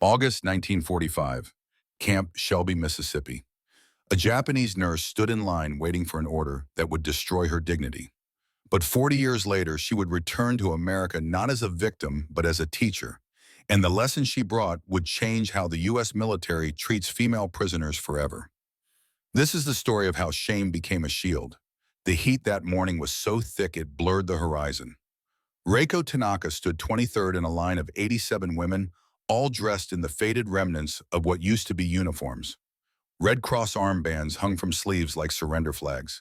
August 1945, Camp Shelby, Mississippi. A Japanese nurse stood in line waiting for an order that would destroy her dignity. But 40 years later, she would return to America not as a victim, but as a teacher. And the lesson she brought would change how the U.S. military treats female prisoners forever. This is the story of how shame became a shield. The heat that morning was so thick it blurred the horizon. Reiko Tanaka stood 23rd in a line of 87 women, all dressed in the faded remnants of what used to be uniforms. Red Cross armbands hung from sleeves like surrender flags.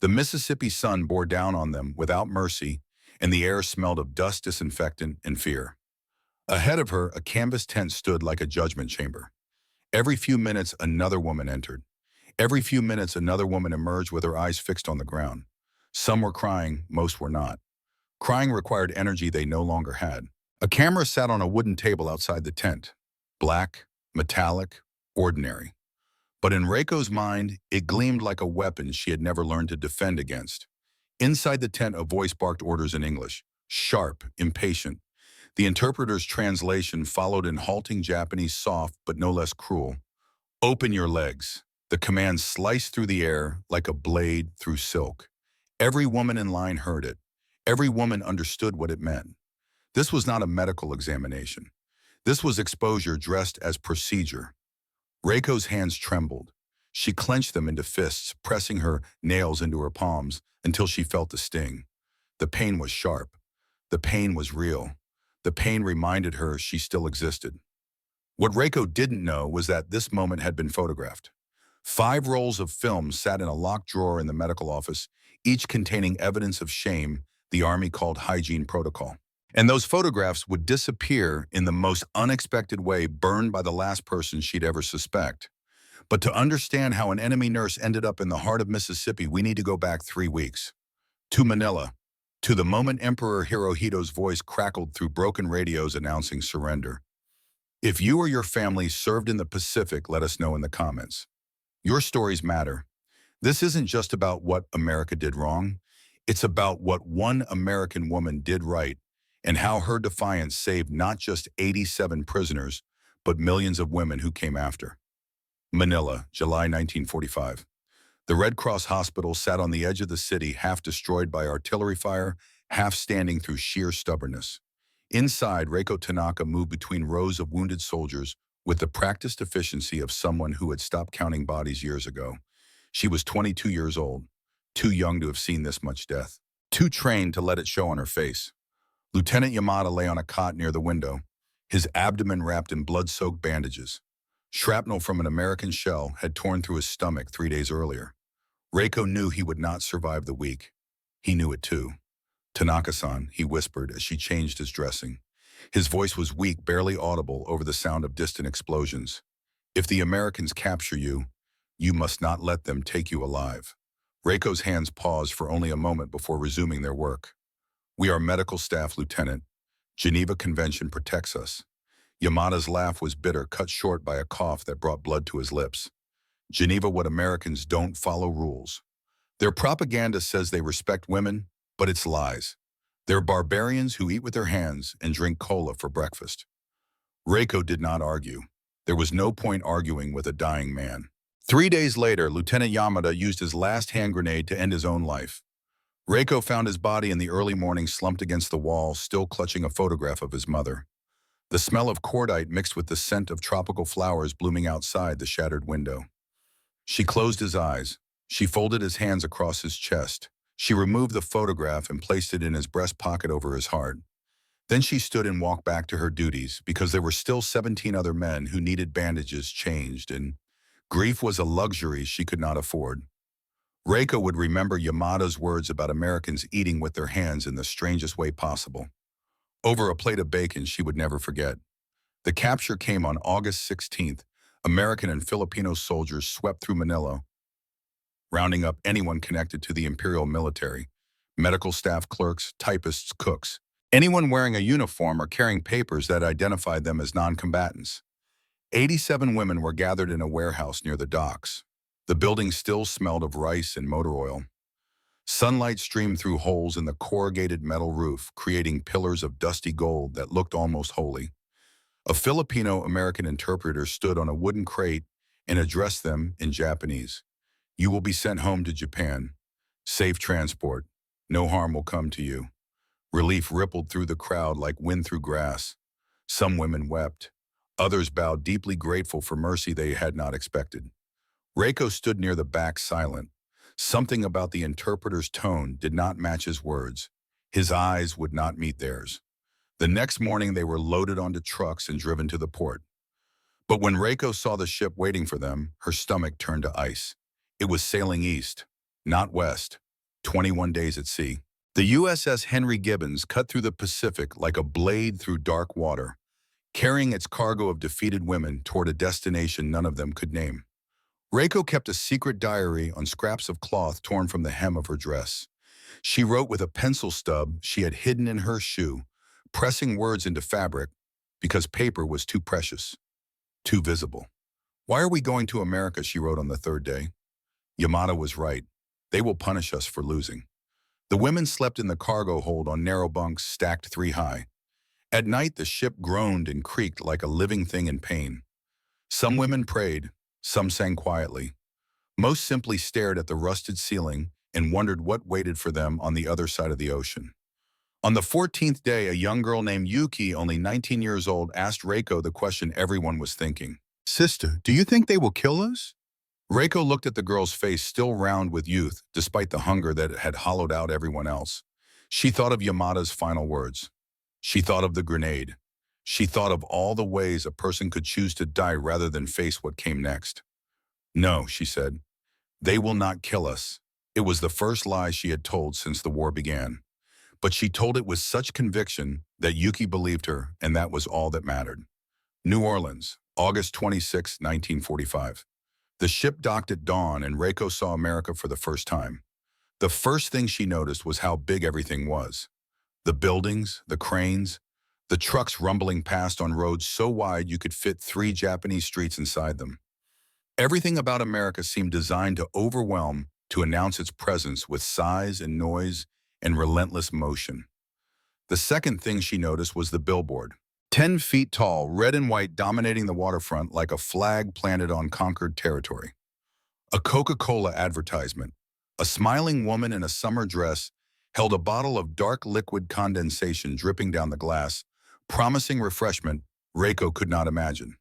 The Mississippi sun bore down on them without mercy, and the air smelled of dust, disinfectant, and fear. Ahead of her, a canvas tent stood like a judgment chamber. Every few minutes, another woman entered. Every few minutes, another woman emerged with her eyes fixed on the ground. Some were crying, most were not. Crying required energy they no longer had. A camera sat on a wooden table outside the tent. Black, metallic, ordinary. But in Reiko's mind, it gleamed like a weapon she had never learned to defend against. Inside the tent, a voice barked orders in English, sharp, impatient. The interpreter's translation followed in halting Japanese, soft but no less cruel. Open your legs. The command sliced through the air like a blade through silk. Every woman in line heard it. Every woman understood what it meant. This was not a medical examination. This was exposure dressed as procedure. Reiko's hands trembled. She clenched them into fists, pressing her nails into her palms until she felt the sting. The pain was sharp. The pain was real. The pain reminded her she still existed. What Reiko didn't know was that this moment had been photographed. 5 rolls of film sat in a locked drawer in the medical office, each containing evidence of shame the Army called hygiene protocol. And those photographs would disappear in the most unexpected way, burned by the last person she'd ever suspect. But to understand how an enemy nurse ended up in the heart of Mississippi, we need to go back 3 weeks. To Manila, to the moment Emperor Hirohito's voice crackled through broken radios announcing surrender. If you or your family served in the Pacific, let us know in the comments. Your stories matter. This isn't just about what America did wrong. It's about what one American woman did right, and how her defiance saved not just 87 prisoners, but millions of women who came after. Manila, July 1945. The Red Cross hospital sat on the edge of the city, half destroyed by artillery fire, half standing through sheer stubbornness. Inside, Reiko Tanaka moved between rows of wounded soldiers with the practiced efficiency of someone who had stopped counting bodies years ago. She was 22 years old, too young to have seen this much death, too trained to let it show on her face. Lieutenant Yamada lay on a cot near the window, his abdomen wrapped in blood-soaked bandages. Shrapnel from an American shell had torn through his stomach 3 days earlier. Reiko knew he would not survive the week. He knew it too. "Tanaka-san," he whispered as she changed his dressing. His voice was weak, barely audible over the sound of distant explosions. "If the Americans capture you, you must not let them take you alive." Reiko's hands paused for only a moment before resuming their work. "We are medical staff, Lieutenant. Geneva Convention protects us." Yamada's laugh was bitter, cut short by a cough that brought blood to his lips. "Geneva, what Americans don't follow rules. Their propaganda says they respect women, but it's lies. They're barbarians who eat with their hands and drink cola for breakfast." Reiko did not argue. There was no point arguing with a dying man. 3 days later, Lieutenant Yamada used his last hand grenade to end his own life. Reiko found his body in the early morning, slumped against the wall, still clutching a photograph of his mother. The smell of cordite mixed with the scent of tropical flowers blooming outside the shattered window. She closed his eyes. She folded his hands across his chest. She removed the photograph and placed it in his breast pocket over his heart. Then she stood and walked back to her duties, because there were still 17 other men who needed bandages changed, and grief was a luxury she could not afford. Reiko would remember Yamada's words about Americans eating with their hands in the strangest way possible. Over a plate of bacon she would never forget. The capture came on August 16th. American and Filipino soldiers swept through Manila, rounding up anyone connected to the imperial military: medical staff, clerks, typists, cooks, anyone wearing a uniform or carrying papers that identified them as non-combatants. 87 women were gathered in a warehouse near the docks. The building still smelled of rice and motor oil. Sunlight streamed through holes in the corrugated metal roof, creating pillars of dusty gold that looked almost holy. A Filipino-American interpreter stood on a wooden crate and addressed them in Japanese. You will be sent home to Japan. Safe transport. No harm will come to you. Relief rippled through the crowd like wind through grass. Some women wept. Others bowed, deeply grateful for mercy they had not expected. Reiko stood near the back, silent. Something about the interpreter's tone did not match his words. His eyes would not meet theirs. The next morning, they were loaded onto trucks and driven to the port. But when Reiko saw the ship waiting for them, her stomach turned to ice. It was sailing east, not west. 21 days at sea. The USS Henry Gibbons cut through the Pacific like a blade through dark water, carrying its cargo of defeated women toward a destination none of them could name. Reiko kept a secret diary on scraps of cloth torn from the hem of her dress. She wrote with a pencil stub she had hidden in her shoe, pressing words into fabric because paper was too precious, too visible. Why are we going to America, she wrote on the third day. Yamada was right. They will punish us for losing. The women slept in the cargo hold on narrow bunks stacked 3 high. At night, the ship groaned and creaked like a living thing in pain. Some women prayed, some sang quietly. Most simply stared at the rusted ceiling and wondered what waited for them on the other side of the ocean. On the 14th day, a young girl named Yuki, only 19 years old, asked Reiko the question everyone was thinking. Sister, do you think they will kill us? Reiko looked at the girl's face, still round with youth, despite the hunger that had hollowed out everyone else. She thought of Yamada's final words. She thought of the grenade. She thought of all the ways a person could choose to die rather than face what came next. No, she said. They will not kill us. It was the first lie she had told since the war began. But she told it with such conviction that Yuki believed her, and that was all that mattered. New Orleans, August 26, 1945. The ship docked at dawn and Reiko saw America for the first time. The first thing she noticed was how big everything was. The buildings, the cranes, the trucks rumbling past on roads so wide you could fit 3 Japanese streets inside them. Everything about America seemed designed to overwhelm, to announce its presence with size and noise and relentless motion. The second thing she noticed was the billboard. 10 feet tall, red and white, dominating the waterfront like a flag planted on conquered territory. A Coca-Cola advertisement. A smiling woman in a summer dress held a bottle of dark liquid condensation dripping down the glass, promising refreshment Reiko could not imagine.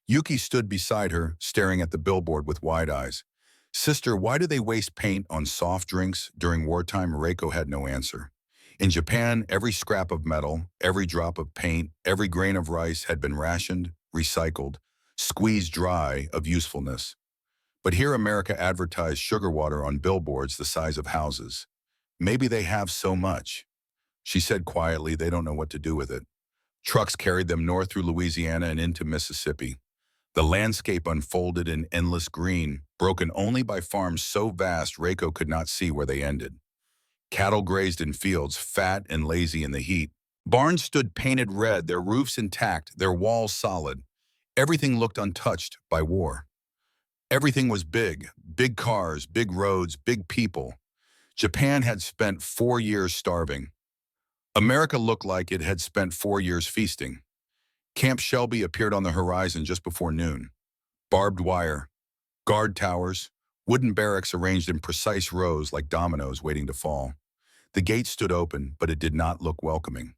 Yuki stood beside her, staring at the billboard with wide eyes. Sister, why do they waste paint on soft drinks during wartime? Reiko had no answer. In Japan, every scrap of metal, every drop of paint, every grain of rice had been rationed, recycled, squeezed dry of usefulness. But here America advertised sugar water on billboards the size of houses. Maybe they have so much. She said quietly, they don't know what to do with it. Trucks carried them north through Louisiana and into Mississippi. The landscape unfolded in endless green, broken only by farms so vast Reiko could not see where they ended. Cattle grazed in fields, fat and lazy in the heat. Barns stood painted red, their roofs intact, their walls solid. Everything looked untouched by war. Everything was big, big cars, big roads, big people. Japan had spent 4 years starving. America looked like it had spent 4 years feasting. Camp Shelby appeared on the horizon just before noon. Barbed wire, guard towers, wooden barracks arranged in precise rows like dominoes waiting to fall. The gate stood open, but it did not look welcoming.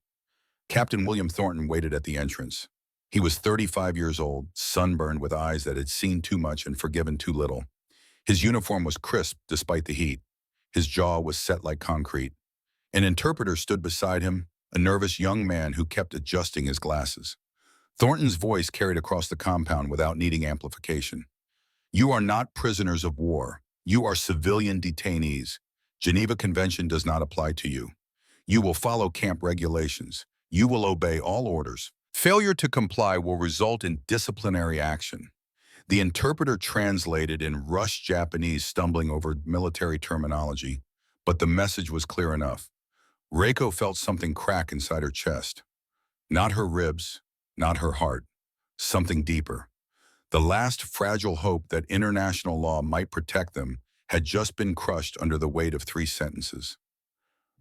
Captain William Thornton waited at the entrance. He was 35 years old, sunburned with eyes that had seen too much and forgiven too little. His uniform was crisp despite the heat. His jaw was set like concrete. An interpreter stood beside him, a nervous young man who kept adjusting his glasses. Thornton's voice carried across the compound without needing amplification. You are not prisoners of war. You are civilian detainees. Geneva Convention does not apply to you. You will follow camp regulations. You will obey all orders. Failure to comply will result in disciplinary action. The interpreter translated in rushed Japanese, stumbling over military terminology, but the message was clear enough. Reiko felt something crack inside her chest. Not her ribs, not her heart. Something deeper. The last fragile hope that international law might protect them had just been crushed under the weight of 3 sentences.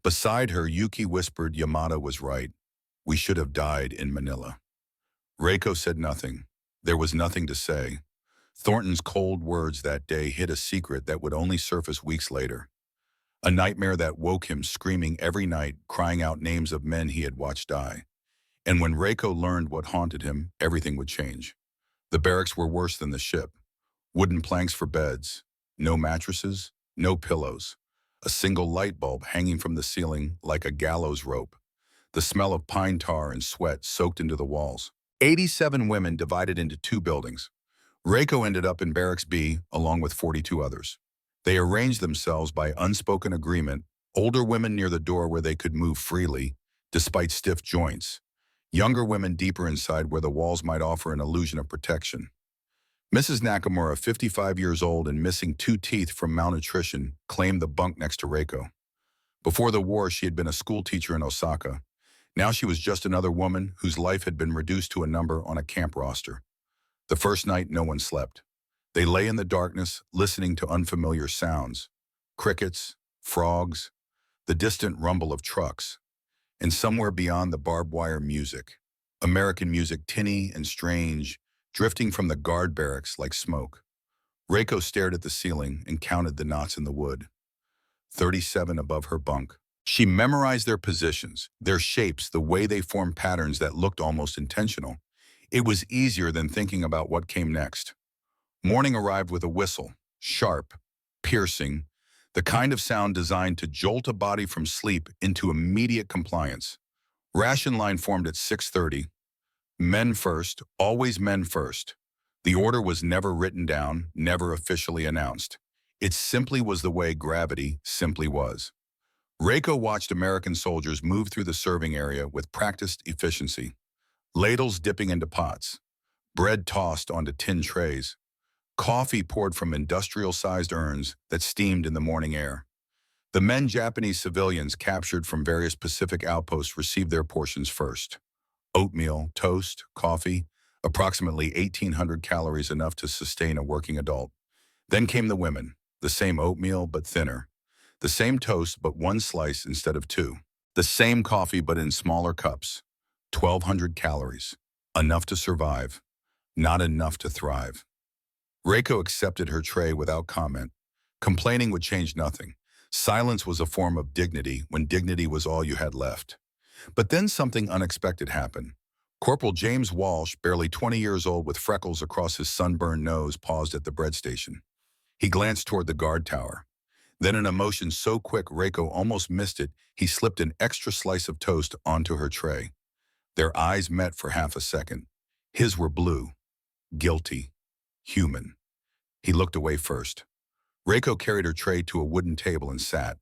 Beside her, Yuki whispered Yamada was right. We should have died in Manila. Reiko said nothing. There was nothing to say. Thornton's cold words that day hid a secret that would only surface weeks later. A nightmare that woke him screaming every night, crying out names of men he had watched die. And when Reiko learned what haunted him, everything would change. The barracks were worse than the ship. Wooden planks for beds, no mattresses, no pillows, a single light bulb hanging from the ceiling like a gallows rope. The smell of pine tar and sweat soaked into the walls. 87 women divided into two buildings. Reiko ended up in Barracks B along with 42 others. They arranged themselves by unspoken agreement, older women near the door where they could move freely, despite stiff joints. Younger women deeper inside where the walls might offer an illusion of protection. Mrs. Nakamura, 55 years old and missing 2 teeth from malnutrition, claimed the bunk next to Reiko. Before the war, she had been a school teacher in Osaka. Now she was just another woman whose life had been reduced to a number on a camp roster. The first night, no one slept. They lay in the darkness, listening to unfamiliar sounds. Crickets, frogs, the distant rumble of trucks. And somewhere beyond the barbed wire music. American music, tinny and strange, drifting from the guard barracks like smoke. Reiko stared at the ceiling and counted the knots in the wood. 37 above her bunk. She memorized their positions, their shapes, the way they formed patterns that looked almost intentional. It was easier than thinking about what came next. Morning arrived with a whistle, sharp, piercing, the kind of sound designed to jolt a body from sleep into immediate compliance. Ration line formed at 6:30. Men first, always men first. The order was never written down, never officially announced. It simply was the way gravity simply was. Reiko watched American soldiers move through the serving area with practiced efficiency. Ladles dipping into pots, bread tossed onto tin trays, coffee poured from industrial-sized urns that steamed in the morning air. The men Japanese civilians captured from various Pacific outposts received their portions first. Oatmeal, toast, coffee, approximately 1,800 calories, enough to sustain a working adult. Then came the women, the same oatmeal but thinner. The same toast but 1 slice instead of 2. The same coffee but in smaller cups. 1,200 calories. Enough to survive. Not enough to thrive. Reiko accepted her tray without comment. Complaining would change nothing. Silence was a form of dignity when dignity was all you had left. But then something unexpected happened. Corporal James Walsh, barely 20 years old with freckles across his sunburned nose, paused at the bread station. He glanced toward the guard tower. Then in a motion so quick Reiko almost missed it, he slipped an extra slice of toast onto her tray. Their eyes met for half a second. His were blue, guilty, human. He looked away first. Reiko carried her tray to a wooden table and sat.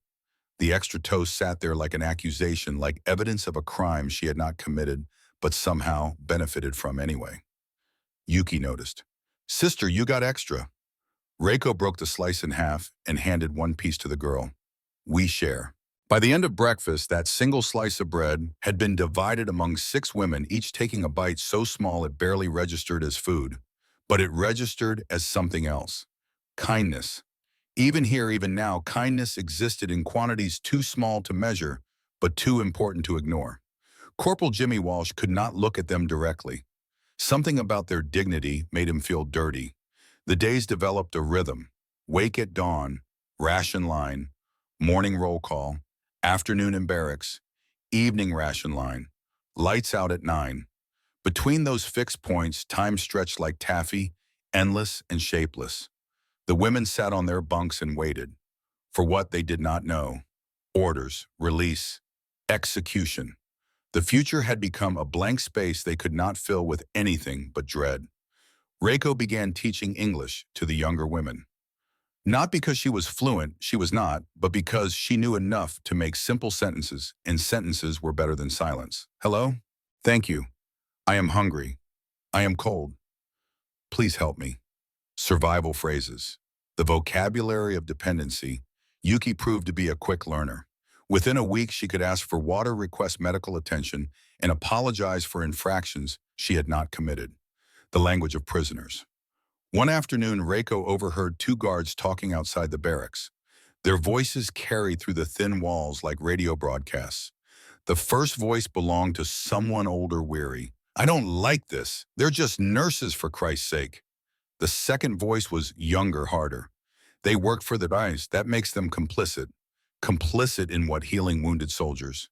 The extra toast sat there like an accusation, like evidence of a crime she had not committed, but somehow benefited from anyway. Yuki noticed. "Sister, you got extra." Reiko broke the slice in half and handed 1 piece to the girl. "We share." By the end of breakfast, that single slice of bread had been divided among 6 women, each taking a bite so small it barely registered as food. But it registered as something else. Kindness. Even here, even now, kindness existed in quantities too small to measure, but too important to ignore. Corporal Jimmy Walsh could not look at them directly. Something about their dignity made him feel dirty. The days developed a rhythm. Wake at dawn, ration line, morning roll call, afternoon in barracks, evening ration line, lights out at 9. Between those fixed points, time stretched like taffy, endless and shapeless. The women sat on their bunks and waited. For what they did not know. Orders, release, execution. The future had become a blank space they could not fill with anything but dread. Reiko began teaching English to the younger women. Not because she was fluent, she was not, but because she knew enough to make simple sentences, and sentences were better than silence. "Hello? Thank you. I am hungry. I am cold. Please help me." Survival phrases. The vocabulary of dependency. Yuki proved to be a quick learner. Within a week, she could ask for water, request medical attention, and apologize for infractions she had not committed. The language of prisoners. One afternoon, Reiko overheard 2 guards talking outside the barracks. Their voices carried through the thin walls like radio broadcasts. The first voice belonged to someone old or weary, I don't like this. They're just nurses, for Christ's sake. The second voice was younger, harder. They work for the guys. That makes them complicit. Complicit in what? Healing wounded soldiers.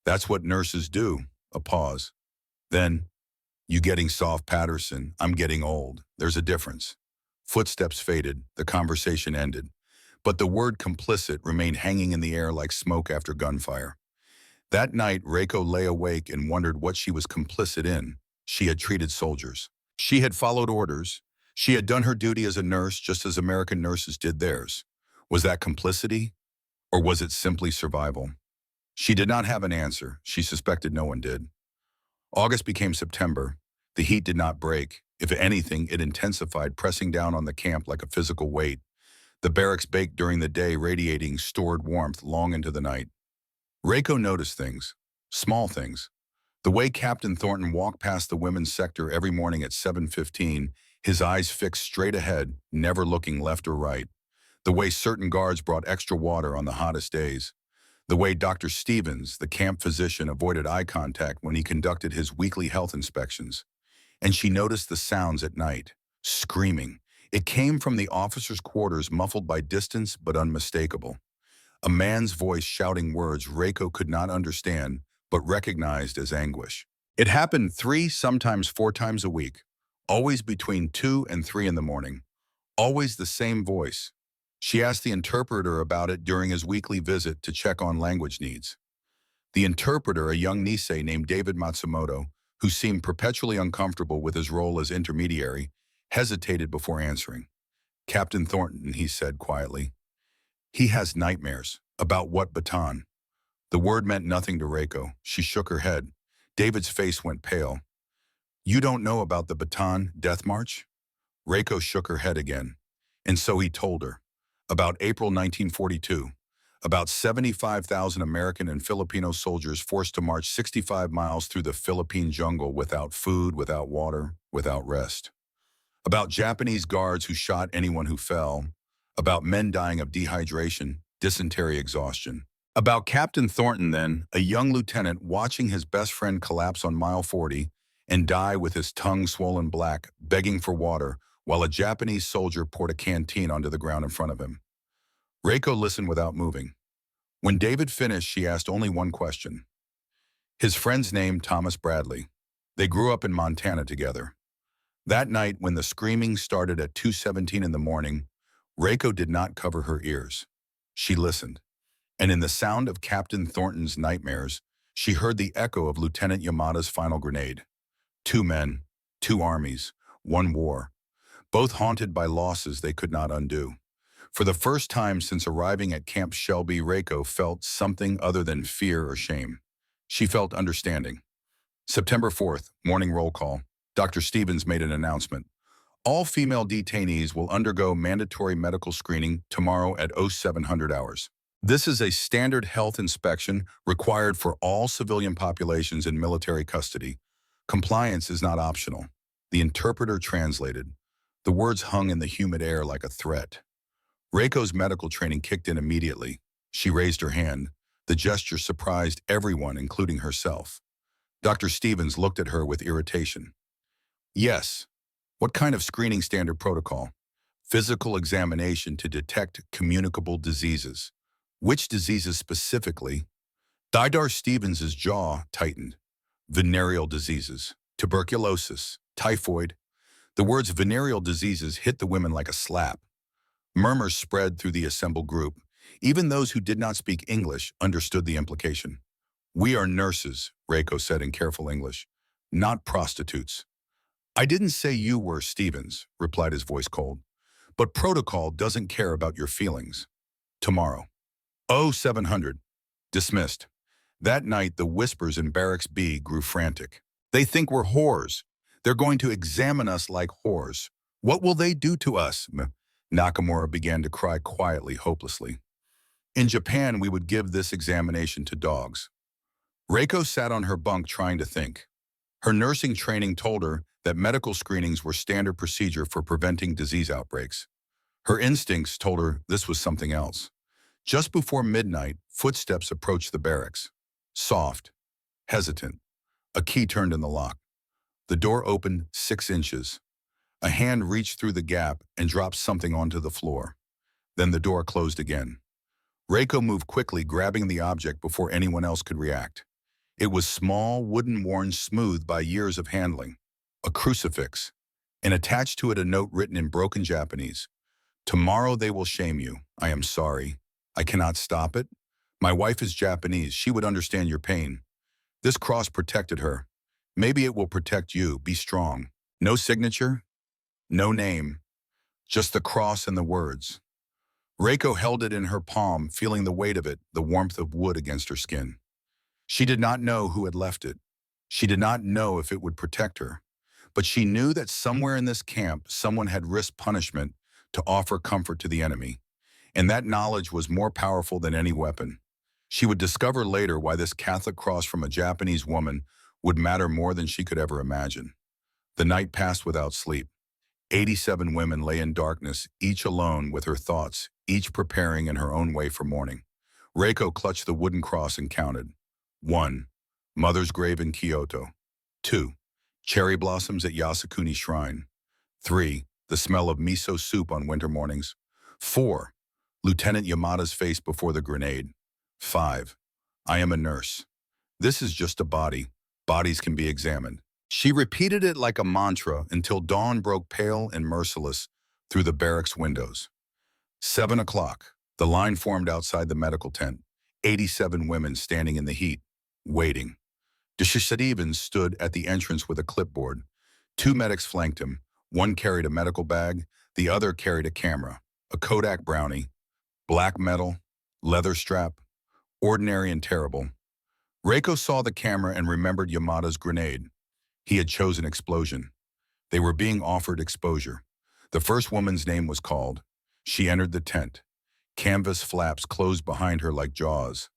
That's what nurses do. A pause. Then, you getting soft, Patterson. I'm getting old. There's a difference. Footsteps faded. The conversation ended. But the word complicit remained hanging in the air like smoke after gunfire. That night, Reiko lay awake and wondered what she was complicit in. She had treated soldiers. She had followed orders. She had done her duty as a nurse just as American nurses did theirs. Was that complicity? Or was it simply survival? She did not have an answer. She suspected no one did. August became September. The heat did not break. If anything, it intensified, pressing down on the camp like a physical weight. The barracks baked during the day, radiating stored warmth long into the night. Reiko noticed things, small things. The way Captain Thornton walked past the women's sector every morning at 7:15, his eyes fixed straight ahead, never looking left or right. The way certain guards brought extra water on the hottest days. The way Dr. Stevens, the camp physician, avoided eye contact when he conducted his weekly health inspections. And she noticed the sounds at night, screaming. It came from the officers' quarters, muffled by distance but unmistakable. A man's voice shouting words Reiko could not understand, but recognized as anguish. It happened 3, sometimes 4 times a week, always between 2 and 3 in the morning. Always the same voice. She asked the interpreter about it during his weekly visit to check on language needs. The interpreter, a young Nisei named David Matsumoto, who seemed perpetually uncomfortable with his role as intermediary, hesitated before answering. Captain Thornton, he said quietly. He has nightmares. About what baton? The word meant nothing to Reiko. She shook her head. David's face went pale. You don't know about the baton death march? Reiko shook her head again. And so he told her. About April 1942. About 75,000 American and Filipino soldiers forced to march 65 miles through the Philippine jungle without food, without water, without rest. About Japanese guards who shot anyone who fell. About men dying of dehydration, dysentery, exhaustion. About Captain Thornton then, a young lieutenant watching his best friend collapse on mile 40 and die with his tongue swollen black, begging for water, while a Japanese soldier poured a canteen onto the ground in front of him. Reiko listened without moving. When David finished, she asked only one question. His friend's name, Thomas Bradley. They grew up in Montana together. That night, when the screaming started at 2:17 in the morning, Reiko did not cover her ears. She listened. And in the sound of Captain Thornton's nightmares, she heard the echo of Lieutenant Yamada's final grenade. 2 men, 2 armies, 1 war, both haunted by losses they could not undo. For the first time since arriving at Camp Shelby, Reiko felt something other than fear or shame. She felt understanding. September 4th, morning roll call. Dr. Stevens made an announcement. All female detainees will undergo mandatory medical screening tomorrow at 0700 hours. This is a standard health inspection required for all civilian populations in military custody. Compliance is not optional. The interpreter translated. The words hung in the humid air like a threat. Reiko's medical training kicked in immediately. She raised her hand. The gesture surprised everyone, including herself. Dr. Stevens looked at her with irritation. Yes. What kind of screening standard protocol? Physical examination to detect communicable diseases. Which diseases specifically? Didar Stevens's jaw tightened. Venereal diseases, tuberculosis, typhoid. The words venereal diseases hit the women like a slap. Murmurs spread through the assembled group. Even those who did not speak English understood the implication. We are nurses, Reiko said in careful English, not prostitutes. I didn't say you were, Stevens, replied his voice cold. But protocol doesn't care about your feelings. Tomorrow. 0700. Dismissed. That night, the whispers in Barracks B grew frantic. They think we're whores. They're going to examine us like whores. What will they do to us? Nakamura began to cry quietly, hopelessly. In Japan, we would give this examination to dogs. Reiko sat on her bunk trying to think. Her nursing training told her that medical screenings were standard procedure for preventing disease outbreaks. Her instincts told her this was something else. Just before midnight, footsteps approached the barracks. Soft, hesitant. A key turned in the lock. The door opened 6 inches. A hand reached through the gap and dropped something onto the floor. Then the door closed again. Reiko moved quickly, grabbing the object before anyone else could react. It was small, wooden, worn smooth by years of handling. A crucifix, and attached to it a note written in broken Japanese. Tomorrow they will shame you. I am sorry. I cannot stop it. My wife is Japanese. She would understand your pain. This cross protected her. Maybe it will protect you. Be strong. No signature, no name, just the cross and the words. Reiko held it in her palm, feeling the weight of it, the warmth of wood against her skin. She did not know who had left it. She did not know if it would protect her. But she knew that somewhere in this camp, someone had risked punishment to offer comfort to the enemy. And that knowledge was more powerful than any weapon. She would discover later why this Catholic cross from a Japanese woman would matter more than she could ever imagine. The night passed without sleep. 87 women lay in darkness, each alone with her thoughts, each preparing in her own way for morning. Reiko clutched the wooden cross and counted. 1. Mother's grave in Kyoto. 2. Cherry blossoms at Yasukuni Shrine. 3. The smell of miso soup on winter mornings. 4. Lieutenant Yamada's face before the grenade. 5. I am a nurse. This is just a body. Bodies can be examined. She repeated it like a mantra until dawn broke pale and merciless through the barracks windows. 7 o'clock. The line formed outside the medical tent. 87 women standing in the heat, waiting. Dr. Stevens stood at the entrance with a clipboard. 2 medics flanked him. One carried a medical bag, the other carried a camera, a Kodak Brownie, black metal, leather strap, ordinary and terrible. Reiko saw the camera and remembered Yamada's grenade. He had chosen explosion. They were being offered exposure. The first woman's name was called. She entered the tent. Canvas flaps closed behind her like jaws.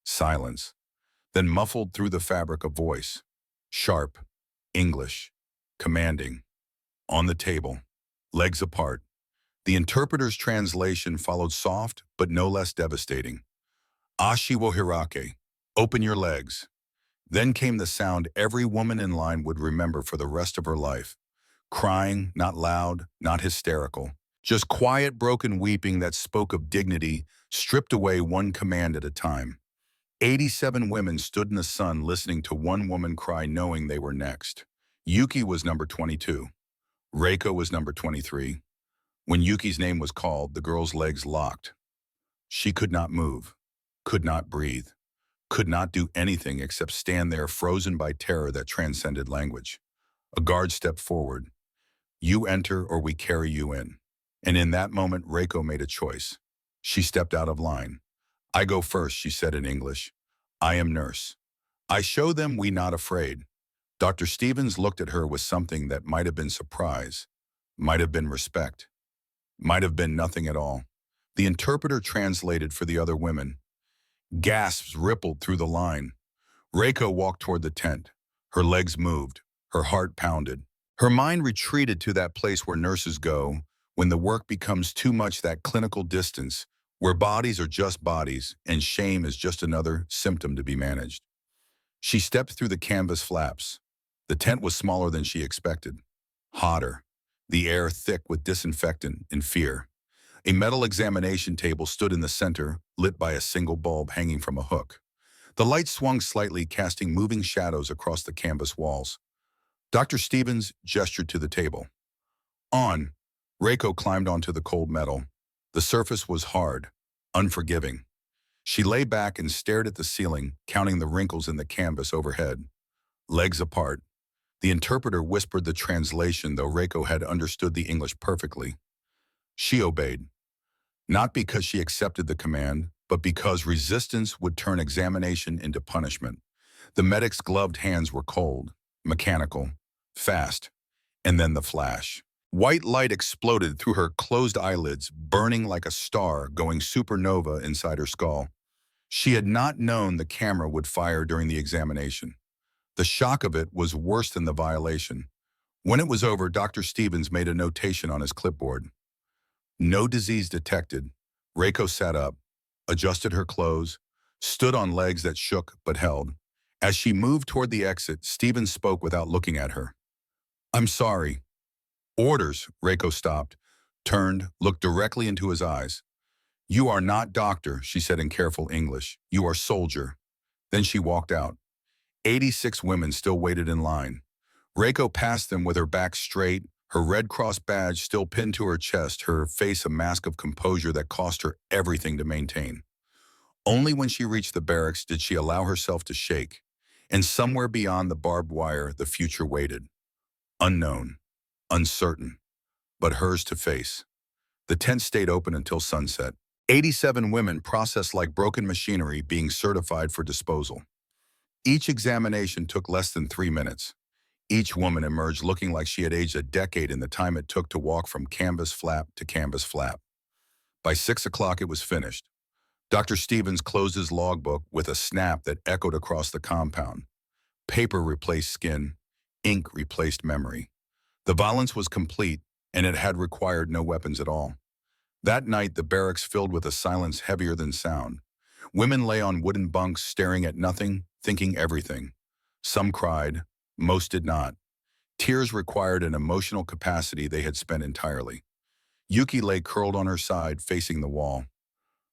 Silence. Then muffled through the fabric a voice. Sharp. English. Commanding. On the table. Legs apart. The interpreter's translation followed soft, but no less devastating. Ashi wo hirake. Open your legs. Then came the sound every woman in line would remember for the rest of her life. Crying, not loud, not hysterical. Just quiet, broken weeping that spoke of dignity, stripped away one command at a time. 87 women stood in the sun listening to one woman cry knowing they were next. Yuki was number 22. Reiko was number 23. When Yuki's name was called, the girl's legs locked. She could not move, could not breathe, could not do anything except stand there frozen by terror that transcended language. A guard stepped forward. You enter or we carry you in. And in that moment, Reiko made a choice. She stepped out of line. I go first, she said in English. I am nurse. I show them we not afraid. Dr. Stevens looked at her with something that might have been surprise, might have been respect, might have been nothing at all. The interpreter translated for the other women. Gasps rippled through the line. Reiko walked toward the tent. Her legs moved. Her heart pounded. Her mind retreated to that place where nurses go when the work becomes too much, that clinical distance, where bodies are just bodies and shame is just another symptom to be managed. She stepped through the canvas flaps. The tent was smaller than she expected. Hotter. The air thick with disinfectant and fear. A metal examination table stood in the center, lit by a single bulb hanging from a hook. The light swung slightly, casting moving shadows across the canvas walls. Dr. Stevens gestured to the table. On. Reiko climbed onto the cold metal. The surface was hard, unforgiving. She lay back and stared at the ceiling, counting the wrinkles in the canvas overhead. Legs apart. The interpreter whispered the translation, though Reiko had understood the English perfectly. She obeyed. Not because she accepted the command, but because resistance would turn examination into punishment. The medic's gloved hands were cold, mechanical, fast, and then the flash. White light exploded through her closed eyelids, burning like a star going supernova inside her skull. She had not known the camera would fire during the examination. The shock of it was worse than the violation. When it was over, Dr. Stevens made a notation on his clipboard. No disease detected. Reiko sat up, adjusted her clothes, stood on legs that shook but held. As she moved toward the exit, Stevens spoke without looking at her. I'm sorry. Orders, Reiko stopped, turned, looked directly into his eyes. You are not doctor, she said in careful English. You are soldier. Then she walked out. 86 women still waited in line. Reiko passed them with her back straight, her Red Cross badge still pinned to her chest, her face a mask of composure that cost her everything to maintain. Only when she reached the barracks did she allow herself to shake. And somewhere beyond the barbed wire, the future waited. Unknown, uncertain, but hers to face. The tent stayed open until sunset. 87 women processed like broken machinery being certified for disposal. Each examination took less than 3 minutes. Each woman emerged looking like she had aged a decade in the time it took to walk from canvas flap to canvas flap. By 6 o'clock, it was finished. Dr. Stevens closed his logbook with a snap that echoed across the compound. Paper replaced skin, ink replaced memory. The violence was complete, and it had required no weapons at all. That night, the barracks filled with a silence heavier than sound. Women lay on wooden bunks staring at nothing, thinking everything. Some cried, most did not. Tears required an emotional capacity they had spent entirely. Yuki lay curled on her side, facing the wall.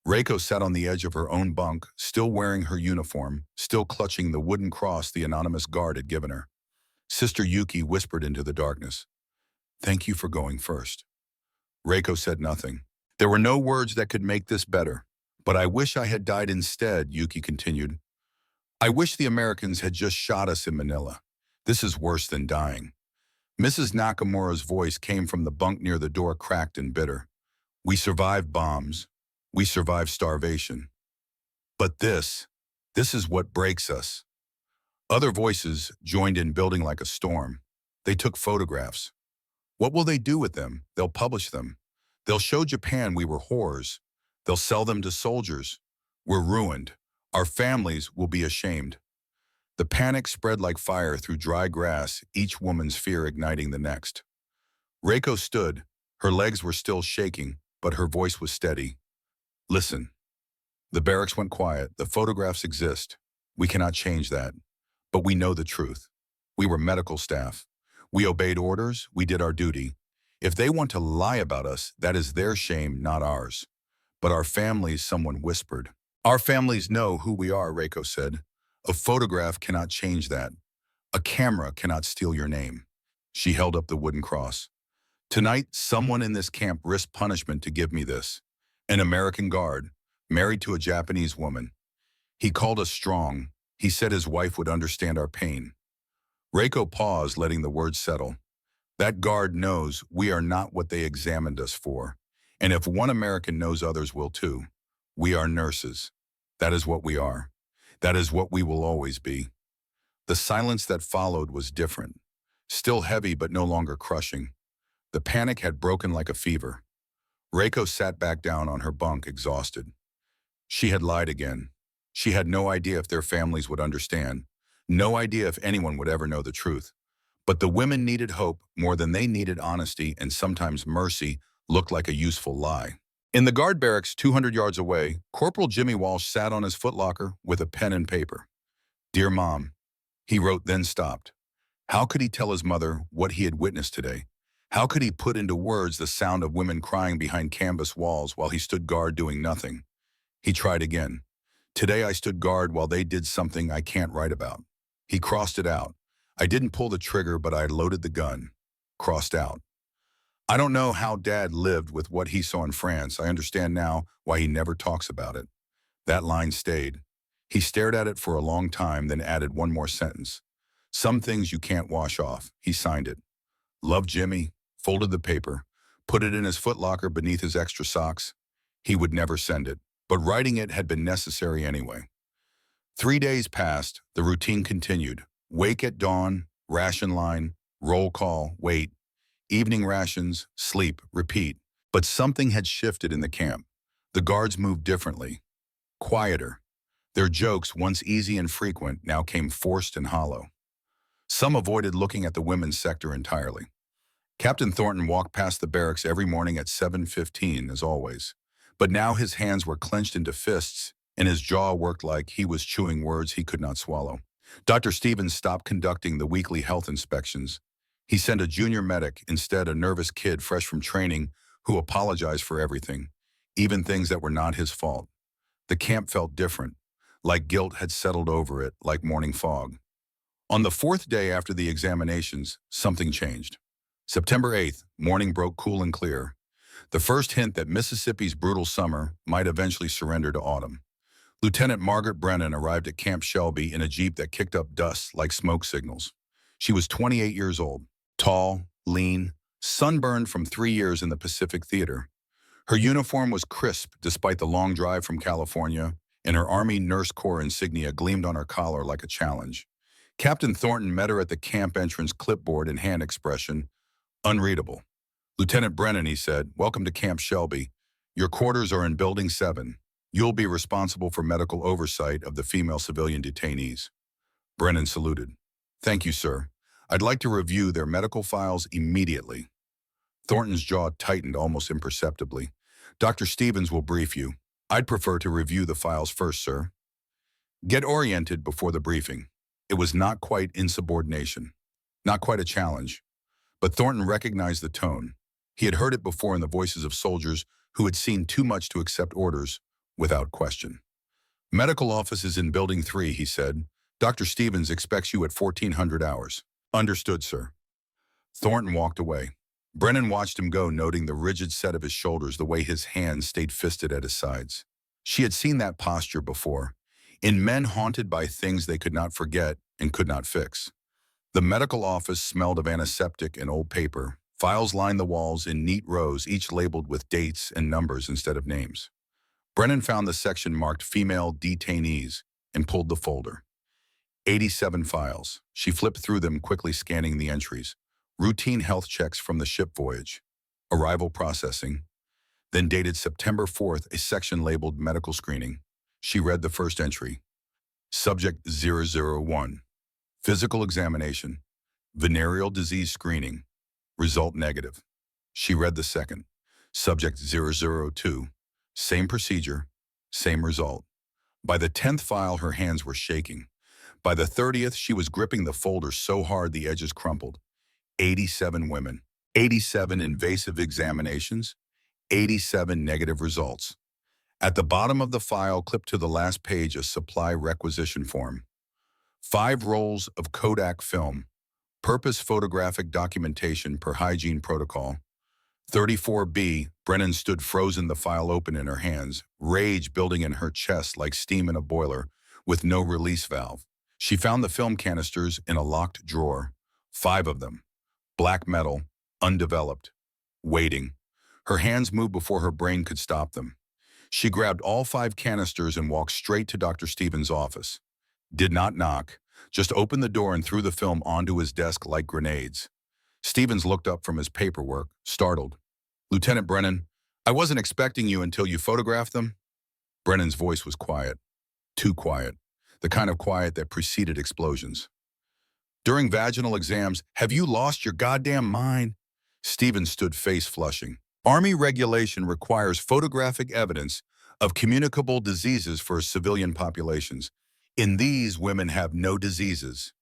Reiko sat on the edge of her own bunk, still wearing her uniform, still clutching the wooden cross the anonymous guard had given her. Sister Yuki whispered into the darkness, "Thank you for going first." Reiko said nothing. There were no words that could make this better. But I wish I had died instead, Yuki continued. I wish the Americans had just shot us in Manila. This is worse than dying. Mrs. Nakamura's voice came from the bunk near the door, cracked and bitter. We survived bombs. We survived starvation. But this is what breaks us. Other voices joined in, building like a storm. They took photographs. What will they do with them? They'll publish them. They'll show Japan we were whores. They'll sell them to soldiers. We're ruined. Our families will be ashamed. The panic spread like fire through dry grass, each woman's fear igniting the next. Reiko stood. Her legs were still shaking, but her voice was steady. Listen. The barracks went quiet. The photographs exist. We cannot change that. But we know the truth. We were medical staff. We obeyed orders. We did our duty. If they want to lie about us, that is their shame, not ours. But our families, someone whispered. Our families know who we are, Reiko said. A photograph cannot change that. A camera cannot steal your name. She held up the wooden cross. Tonight, someone in this camp risked punishment to give me this. An American guard, married to a Japanese woman. He called us strong. He said his wife would understand our pain. Reiko paused, letting the words settle. That guard knows we are not what they examined us for. And if one American knows, others will too. We are nurses. That is what we are. That is what we will always be. The silence that followed was different. Still heavy, but no longer crushing. The panic had broken like a fever. Reiko sat back down on her bunk, exhausted. She had lied again. She had no idea if their families would understand. No idea if anyone would ever know the truth. But the women needed hope more than they needed honesty, and sometimes mercy looked like a useful lie. In the guard barracks 200 yards away, Corporal Jimmy Walsh sat on his footlocker with a pen and paper. Dear Mom, he wrote, then stopped. How could he tell his mother what he had witnessed today? How could he put into words the sound of women crying behind canvas walls while he stood guard doing nothing? He tried again. Today I stood guard while they did something I can't write about. He crossed it out. I didn't pull the trigger, but I loaded the gun. Crossed out. I don't know how Dad lived with what he saw in France. I understand now why he never talks about it. That line stayed. He stared at it for a long time, then added one more sentence. Some things you can't wash off. He signed it. Love, Jimmy. Folded the paper. Put it in his footlocker beneath his extra socks. He would never send it, but writing it had been necessary anyway. 3 days passed. The routine continued. Wake at dawn, ration line, roll call, wait, evening rations, sleep, repeat. But something had shifted in the camp. The guards moved differently, quieter. Their jokes, once easy and frequent, now came forced and hollow. Some avoided looking at the women's sector entirely. Captain Thornton walked past the barracks every morning at 7:15, as always. But now his hands were clenched into fists, and his jaw worked like he was chewing words he could not swallow. Dr. Stevens stopped conducting the weekly health inspections. He sent a junior medic, instead a nervous kid fresh from training who apologized for everything, even things that were not his fault. The camp felt different, like guilt had settled over it like morning fog. On the fourth day after the examinations, something changed. September 8th, morning broke cool and clear. The first hint that Mississippi's brutal summer might eventually surrender to autumn. Lieutenant Margaret Brennan arrived at Camp Shelby in a jeep that kicked up dust like smoke signals. She was 28 years old, tall, lean, sunburned from 3 years in the Pacific Theater. Her uniform was crisp despite the long drive from California, and her Army Nurse Corps insignia gleamed on her collar like a challenge. Captain Thornton met her at the camp entrance, clipboard and hand expression unreadable. "Lieutenant Brennan," he said, "welcome to Camp Shelby. Your quarters are in Building 7. You'll be responsible for medical oversight of the female civilian detainees." Brennan saluted. "Thank you, sir. I'd like to review their medical files immediately." Thornton's jaw tightened almost imperceptibly. "Dr. Stevens will brief you. I'd prefer to review the files first, sir." Get oriented before the briefing. It was not quite insubordination, not quite a challenge. But Thornton recognized the tone. He had heard it before in the voices of soldiers who had seen too much to accept orders without question. "Medical office is in Building 3, he said. "Dr. Stevens expects you at 1400 hours. "Understood, sir." Thornton walked away. Brennan watched him go, noting the rigid set of his shoulders, the way his hands stayed fisted at his sides. She had seen that posture before, in men haunted by things they could not forget and could not fix. The medical office smelled of antiseptic and old paper. Files lined the walls in neat rows, each labeled with dates and numbers instead of names. Brennan found the section marked Female Detainees and pulled the folder. 87 files. She flipped through them, quickly scanning the entries. Routine health checks from the ship voyage. Arrival processing. Then dated September 4th, a section labeled Medical Screening. She read the first entry. Subject 001. Physical examination. Venereal disease screening. Result negative. She read the second. Subject 002. Same procedure, same result. By the 10th file, her hands were shaking. By the 30th, she was gripping the folder so hard the edges crumpled. 87 women, 87 invasive examinations, 87 negative results. At the bottom of the file, clipped to the last page, a supply requisition form. 5 rolls of Kodak film, purpose photographic documentation per hygiene protocol. 34B, Brennan stood frozen, the file open in her hands, rage building in her chest like steam in a boiler, with no release valve. She found the film canisters in a locked drawer, 5 of them. Black metal, undeveloped, waiting. Her hands moved before her brain could stop them. She grabbed all 5 canisters and walked straight to Dr. Stevens' office. Did not knock, just opened the door and threw the film onto his desk like grenades. Stevens looked up from his paperwork, startled. "Lieutenant Brennan, I wasn't expecting you until you photographed them." Brennan's voice was quiet, too quiet, the kind of quiet that preceded explosions. "During vaginal exams, have you lost your goddamn mind?" Stevens stood, face flushing. "Army regulation requires photographic evidence of communicable diseases for civilian populations. In these, women have no diseases."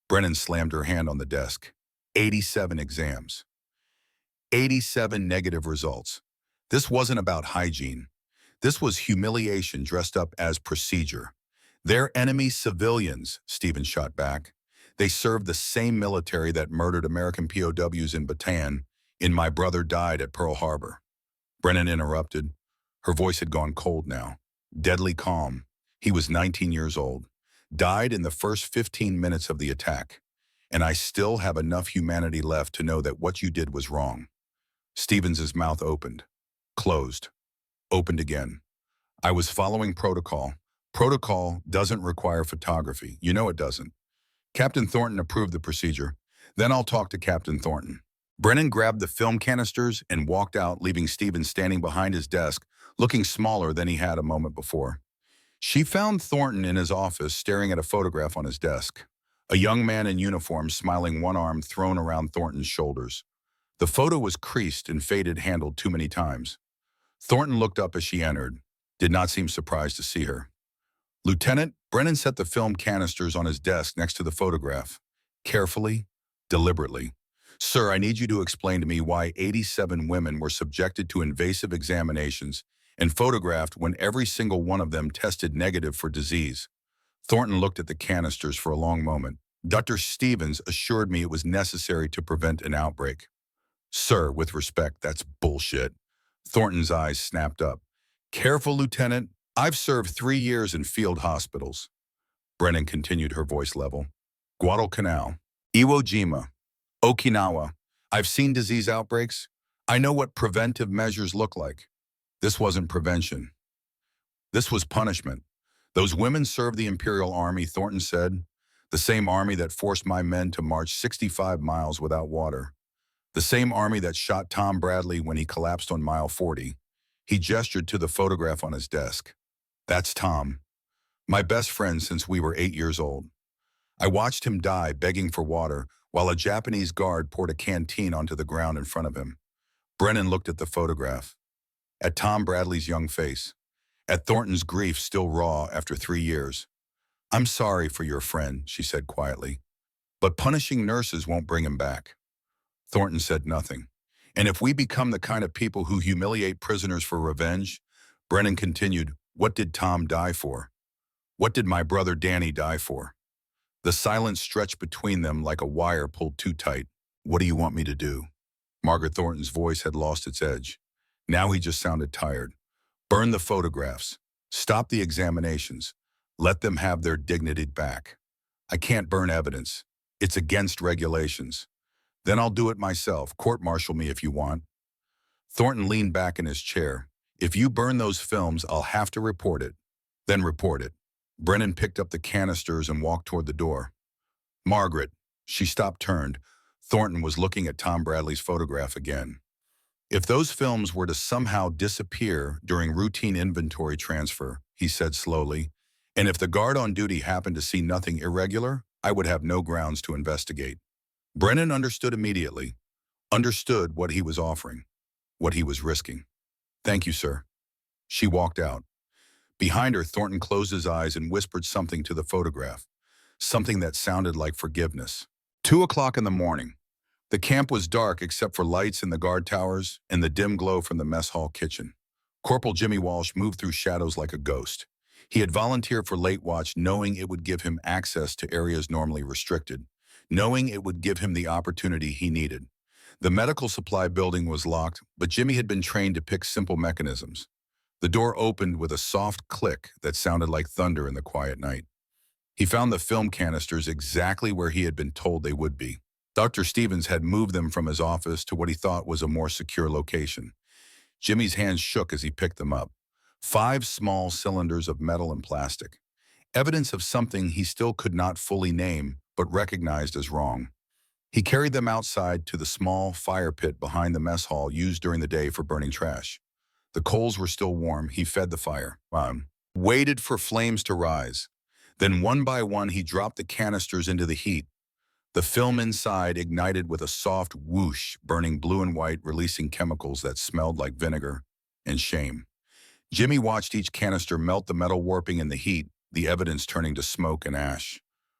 Brennan slammed her hand on the desk. 87 exams. 87 negative results. This wasn't about hygiene. This was humiliation dressed up as procedure. "They're enemy civilians," Stevens shot back. "They served the same military that murdered American POWs in Bataan, and my brother died at Pearl Harbor." Brennan interrupted. Her voice had gone cold now, deadly calm. "He was 19 years old. Died in the first 15 minutes of the attack. And I still have enough humanity left to know that what you did was wrong." Stevens's mouth opened, closed, opened again. "I was following protocol. Protocol doesn't require photography. You know it doesn't." Captain Thornton approved the procedure. "Then I'll talk to Captain Thornton." Brennan grabbed the film canisters and walked out, leaving Stevens standing behind his desk, looking smaller than he had a moment before. She found Thornton in his office, staring at a photograph on his desk. A young man in uniform, smiling, one arm thrown around Thornton's shoulders. The photo was creased and faded, handled too many times. Thornton looked up as she entered, did not seem surprised to see her. "Lieutenant," Brennan set the film canisters on his desk next to the photograph. Carefully, deliberately. Sir, I need you to explain to me why 87 women were subjected to invasive examinations and photographed when every single one of them tested negative for disease. Thornton looked at the canisters for a long moment. Dr. Stevens assured me it was necessary to prevent an outbreak. Sir, with respect, that's bullshit. Thornton's eyes snapped up. Careful, Lieutenant. I've served 3 years in field hospitals. Brennan continued, her voice level. Guadalcanal, Iwo Jima, Okinawa. I've seen disease outbreaks. I know what preventive measures look like. This wasn't prevention. This was punishment. Those women served the Imperial Army, Thornton said. The same army that forced my men to march 65 miles without water. The same army that shot Tom Bradley when he collapsed on mile 40. He gestured to the photograph on his desk. That's Tom. My best friend since we were 8 years old. I watched him die begging for water while a Japanese guard poured a canteen onto the ground in front of him. Brennan looked at the photograph, at Tom Bradley's young face, at Thornton's grief still raw after 3 years. I'm sorry for your friend, she said quietly, but punishing nurses won't bring him back. Thornton said nothing. And if we become the kind of people who humiliate prisoners for revenge, Brennan continued, what did Tom die for? What did my brother Danny die for? The silence stretched between them like a wire pulled too tight. What do you want me to do? Margaret Thornton's voice had lost its edge. Now he just sounded tired. Burn the photographs. Stop the examinations. Let them have their dignity back. I can't burn evidence. It's against regulations. Then I'll do it myself. Court-martial me if you want. Thornton leaned back in his chair. If you burn those films, I'll have to report it. Then report it. Brennan picked up the canisters and walked toward the door. Margaret. She stopped, turned. Thornton was looking at Tom Bradley's photograph again. If those films were to somehow disappear during routine inventory transfer, he said slowly, and if the guard on duty happened to see nothing irregular, I would have no grounds to investigate. Brennan understood immediately, understood what he was offering, what he was risking. Thank you, sir. She walked out. Behind her, Thornton closed his eyes and whispered something to the photograph, something that sounded like forgiveness. 2 o'clock in the morning. The camp was dark except for lights in the guard towers and the dim glow from the mess hall kitchen. Corporal Jimmy Walsh moved through shadows like a ghost. He had volunteered for late watch knowing it would give him access to areas normally restricted, knowing it would give him the opportunity he needed. The medical supply building was locked, but Jimmy had been trained to pick simple mechanisms. The door opened with a soft click that sounded like thunder in the quiet night. He found the film canisters exactly where he had been told they would be. Dr. Stevens had moved them from his office to what he thought was a more secure location. Jimmy's hands shook as he picked them up. 5 small cylinders of metal and plastic. Evidence of something he still could not fully name, but recognized as wrong. He carried them outside to the small fire pit behind the mess hall used during the day for burning trash. The coals were still warm. He fed the fire. Waited for flames to rise. Then one by one he dropped the canisters into the heat. The film inside ignited with a soft whoosh, burning blue and white, releasing chemicals that smelled like vinegar and shame. Jimmy watched each canister melt, the metal warping in the heat, the evidence turning to smoke and ash.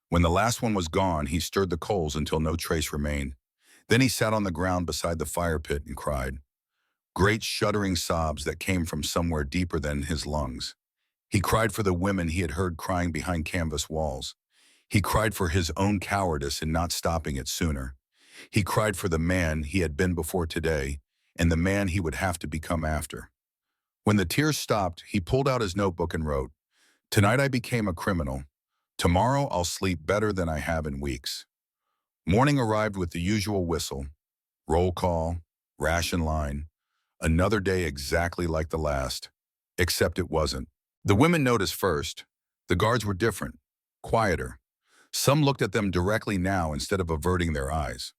When the last one was gone, he stirred the coals until no trace remained. Then he sat on the ground beside the fire pit and cried. Great shuddering sobs that came from somewhere deeper than his lungs. He cried for the women he had heard crying behind canvas walls. He cried for his own cowardice in not stopping it sooner. He cried for the man he had been before today and the man he would have to become after. When the tears stopped, he pulled out his notebook and wrote, Tonight I became a criminal. Tomorrow I'll sleep better than I have in weeks. Morning arrived with the usual whistle. Roll call, ration line. Another day exactly like the last, except it wasn't. The women noticed first. The guards were different, quieter. Some looked at them directly now instead of averting their eyes.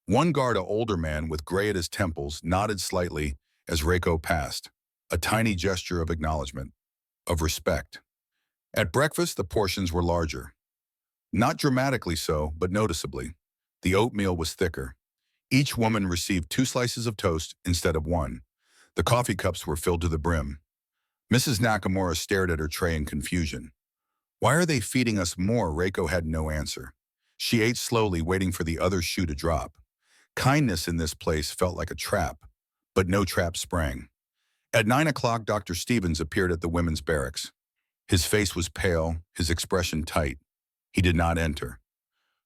One guard, an older man with gray at his temples, nodded slightly as Reiko passed, a tiny gesture of acknowledgement, of respect. At breakfast, the portions were larger. Not dramatically so, but noticeably. The oatmeal was thicker. Each woman received 2 slices of toast instead of 1. The coffee cups were filled to the brim. Mrs. Nakamura stared at her tray in confusion. Why are they feeding us more? Reiko had no answer. She ate slowly, waiting for the other shoe to drop. Kindness in this place felt like a trap, but no trap sprang. At 9 o'clock, Dr. Stevens appeared at the women's barracks. His face was pale, his expression tight. He did not enter,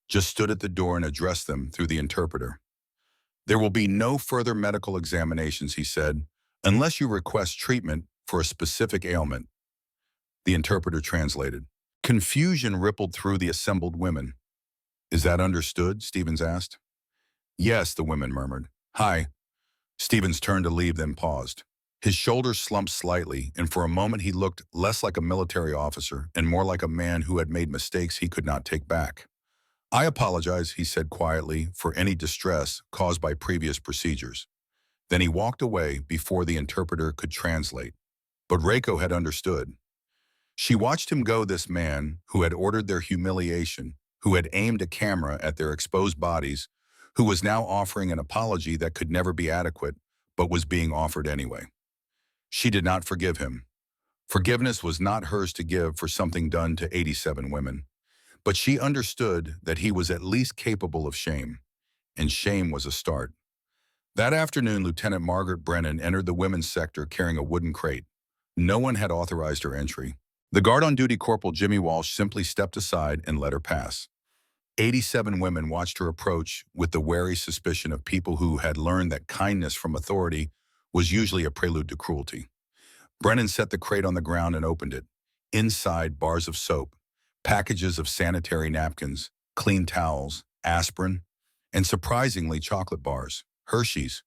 just stood at the door and addressed them through the interpreter. "There will be no further medical examinations," he said, "unless you request treatment for a specific ailment." The interpreter translated. Confusion rippled through the assembled women. "Is that understood?" Stevens asked. "Yes," the women murmured. "Hi." Stevens turned to leave, then paused. His shoulders slumped slightly, and for a moment he looked less like a military officer and more like a man who had made mistakes he could not take back. "I apologize," he said quietly, "for any distress caused by previous procedures." Then he walked away before the interpreter could translate. But Reiko had understood. She watched him go, this man who had ordered their humiliation, who had aimed a camera at their exposed bodies, who was now offering an apology that could never be adequate, but was being offered anyway. She did not forgive him. Forgiveness was not hers to give for something done to 87 women. But she understood that he was at least capable of shame, and shame was a start. That afternoon, Lieutenant Margaret Brennan entered the women's sector carrying a wooden crate. No one had authorized her entry. The guard on duty, Corporal Jimmy Walsh, simply stepped aside and let her pass. 87 women watched her approach with the wary suspicion of people who had learned that kindness from authority was usually a prelude to cruelty. Brennan set the crate on the ground and opened it. Inside, bars of soap, packages of sanitary napkins, clean towels, aspirin, and surprisingly chocolate bars, Hershey's,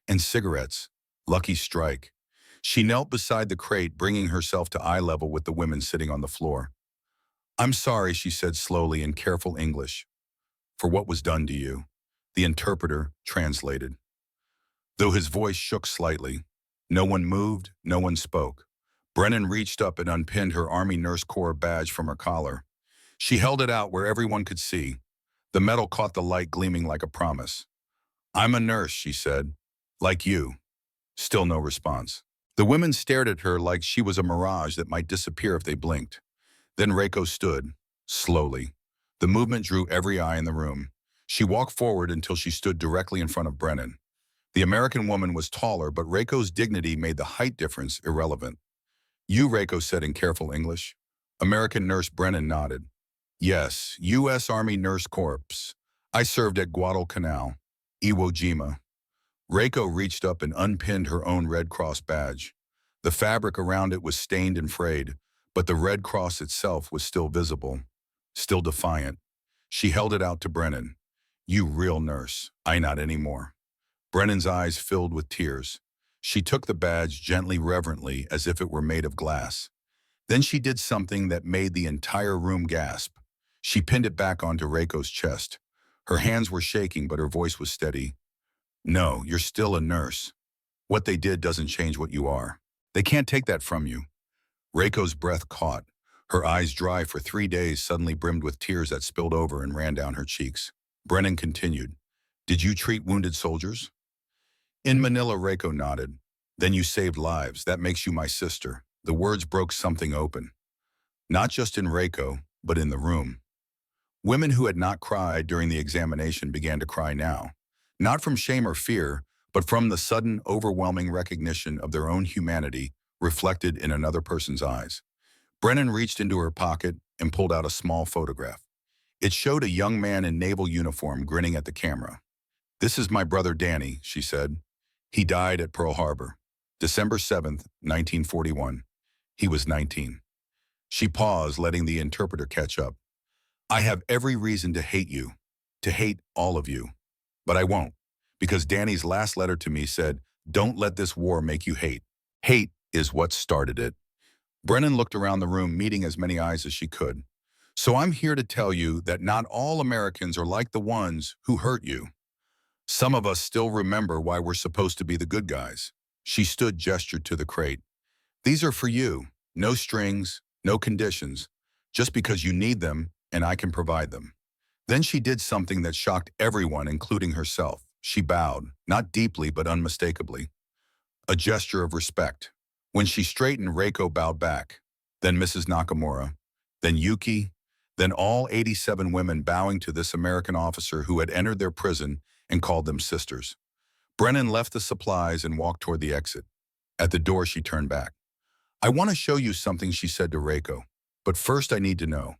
and cigarettes, Lucky Strike. She knelt beside the crate, bringing herself to eye level with the women sitting on the floor. "I'm sorry," she said slowly in careful English, "for what was done to you." The interpreter translated. Though his voice shook slightly, no one moved, no one spoke. Brennan reached up and unpinned her Army Nurse Corps badge from her collar. She held it out where everyone could see. The metal caught the light, gleaming like a promise. "I'm a nurse," she said. "Like you." Still no response. The women stared at her like she was a mirage that might disappear if they blinked. Then Reiko stood, slowly. The movement drew every eye in the room. She walked forward until she stood directly in front of Brennan. The American woman was taller, but Reiko's dignity made the height difference irrelevant. "You," Reiko said in careful English. American Nurse Brennan nodded. "Yes, U.S. Army Nurse Corps. I served at Guadalcanal, Iwo Jima." Reiko reached up and unpinned her own Red Cross badge. The fabric around it was stained and frayed, but the Red Cross itself was still visible, still defiant. She held it out to Brennan. "You real nurse, I not anymore." Brennan's eyes filled with tears. She took the badge gently, reverently, as if it were made of glass. Then she did something that made the entire room gasp. She pinned it back onto Reiko's chest. Her hands were shaking, but her voice was steady. "No, you're still a nurse. What they did doesn't change what you are. They can't take that from you." Reiko's breath caught. Her eyes, dry for 3 days, suddenly brimmed with tears that spilled over and ran down her cheeks. Brennan continued. "Did you treat wounded soldiers?" "In Manila," Reiko nodded. "Then you saved lives. That makes you my sister." The words broke something open. Not just in Reiko, but in the room. Women who had not cried during the examination began to cry now. Not from shame or fear, but from the sudden, overwhelming recognition of their own humanity reflected in another person's eyes. Brennan reached into her pocket and pulled out a small photograph. It showed a young man in naval uniform grinning at the camera. "This is my brother Danny," she said. "He died at Pearl Harbor, December 7th, 1941. He was 19. She paused, letting the interpreter catch up. "I have every reason to hate you, to hate all of you. But I won't, because Danny's last letter to me said, 'Don't let this war make you hate.' Hate is what started it." Brennan looked around the room, meeting as many eyes as she could. "So I'm here to tell you that not all Americans are like the ones who hurt you. Some of us still remember why we're supposed to be the good guys." She stood, gestured to the crate. "These are for you. No strings, no conditions, just because you need them and I can provide them." Then she did something that shocked everyone, including herself. She bowed, not deeply but unmistakably. A gesture of respect. When she straightened, Reiko bowed back. Then Mrs. Nakamura. Then Yuki. Then all 87 women bowing to this American officer who had entered their prison and called them sisters. Brennan left the supplies and walked toward the exit. At the door, she turned back. "I want to show you something," she said to Reiko. "But first I need to know.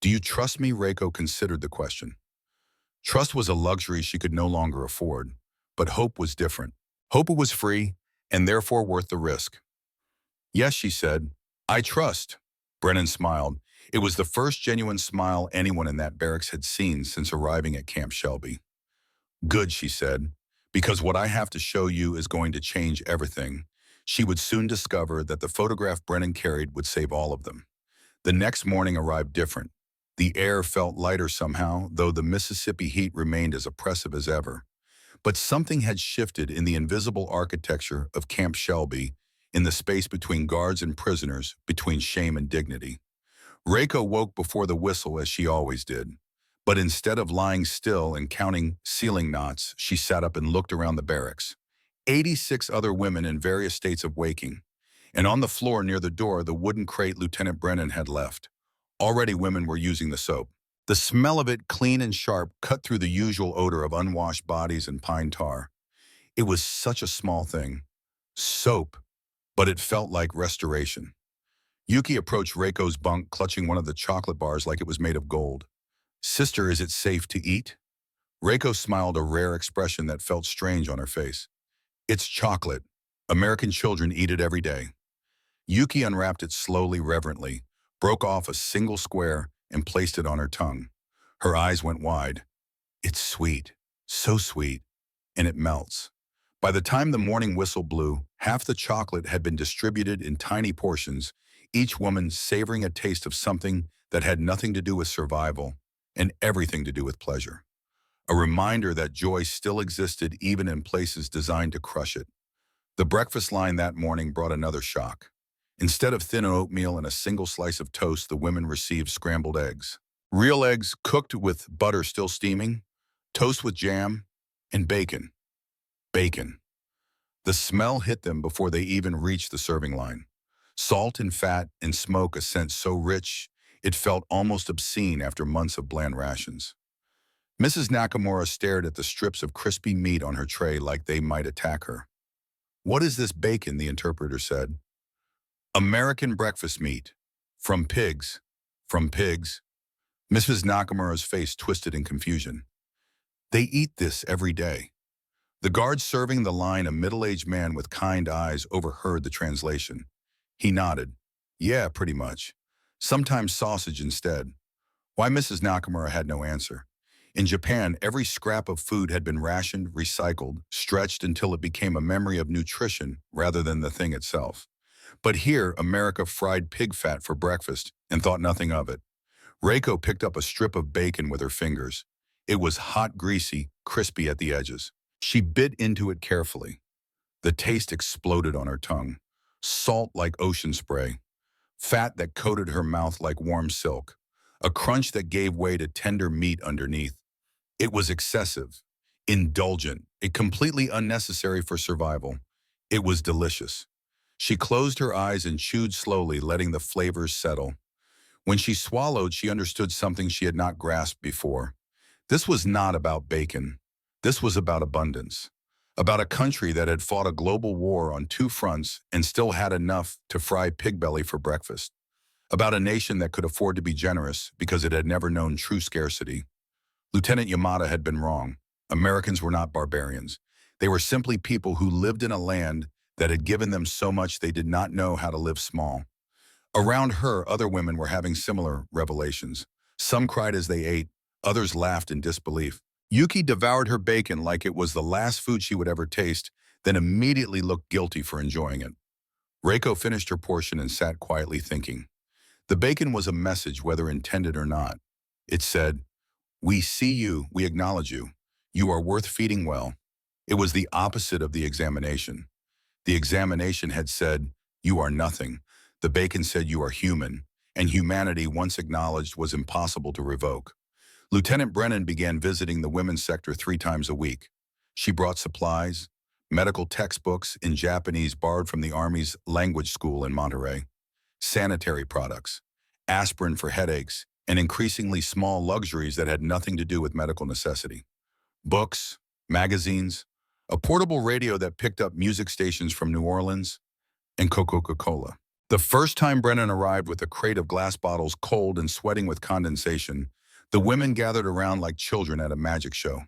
Do you trust me?" Reiko considered the question. Trust was a luxury she could no longer afford, but hope was different. Hope was free, and therefore worth the risk. "Yes," she said. "I trust." Brennan smiled. It was the first genuine smile anyone in that barracks had seen since arriving at Camp Shelby. "Good," she said, "because what I have to show you is going to change everything." She would soon discover that the photograph Brennan carried would save all of them. The next morning arrived different. The air felt lighter somehow, though the Mississippi heat remained as oppressive as ever. But something had shifted in the invisible architecture of Camp Shelby, in the space between guards and prisoners, between shame and dignity. Reiko woke before the whistle as she always did. But instead of lying still and counting ceiling knots, she sat up and looked around the barracks. 86 other women in various states of waking. And on the floor near the door, the wooden crate Lieutenant Brennan had left. Already women were using the soap. The smell of it, clean and sharp, cut through the usual odor of unwashed bodies and pine tar. It was such a small thing. Soap. But it felt like restoration. Yuki approached Reiko's bunk, clutching one of the chocolate bars like it was made of gold. "Sister, is it safe to eat?" Reiko smiled, a rare expression that felt strange on her face. "It's chocolate. American children eat it every day." Yuki unwrapped it slowly, reverently, broke off a single square, and placed it on her tongue. Her eyes went wide. "It's sweet, so sweet, and it melts." By the time the morning whistle blew, half the chocolate had been distributed in tiny portions, each woman savoring a taste of something that had nothing to do with survival and everything to do with pleasure. A reminder that joy still existed even in places designed to crush it. The breakfast line that morning brought another shock. Instead of thin oatmeal and a single slice of toast, the women received scrambled eggs. Real eggs cooked with butter still steaming, toast with jam, and bacon. Bacon. The smell hit them before they even reached the serving line. Salt and fat and smoke, a scent so rich it felt almost obscene after months of bland rations. Mrs. Nakamura stared at the strips of crispy meat on her tray like they might attack her. "What is this bacon?" the interpreter said. "American breakfast meat. From pigs. From pigs." Mrs. Nakamura's face twisted in confusion. "They eat this every day." The guard serving the line, a middle-aged man with kind eyes, overheard the translation. He nodded. "Yeah, pretty much. Sometimes sausage instead." Why Mrs. Nakamura had no answer. In Japan, every scrap of food had been rationed, recycled, stretched until it became a memory of nutrition rather than the thing itself. But here, America fried pig fat for breakfast and thought nothing of it. Reiko picked up a strip of bacon with her fingers. It was hot, greasy, crispy at the edges. She bit into it carefully. The taste exploded on her tongue. Salt like ocean spray. Fat that coated her mouth like warm silk. A crunch that gave way to tender meat underneath. It was excessive, indulgent, completely unnecessary for survival. It was delicious. She closed her eyes and chewed slowly, letting the flavors settle. When she swallowed, she understood something she had not grasped before. This was not about bacon. This was about abundance. About a country that had fought a global war on two fronts and still had enough to fry pig belly for breakfast. About a nation that could afford to be generous because it had never known true scarcity. Lieutenant Yamada had been wrong. Americans were not barbarians. They were simply people who lived in a land that had given them so much they did not know how to live small. Around her, other women were having similar revelations. Some cried as they ate, others laughed in disbelief. Yuki devoured her bacon like it was the last food she would ever taste, then immediately looked guilty for enjoying it. Reiko finished her portion and sat quietly thinking. The bacon was a message, whether intended or not. It said, "We see you, we acknowledge you. You are worth feeding well." It was the opposite of the examination. The examination had said, "You are nothing." The bacon said, "You are human," and humanity, once acknowledged, was impossible to revoke. Lieutenant Brennan began visiting the women's sector 3 times a week. She brought supplies, medical textbooks in Japanese borrowed from the Army's language school in Monterey, sanitary products, aspirin for headaches, and increasingly small luxuries that had nothing to do with medical necessity. Books, magazines, a portable radio that picked up music stations from New Orleans, and Coca-Cola. The first time Brennan arrived with a crate of glass bottles cold and sweating with condensation, the women gathered around like children at a magic show.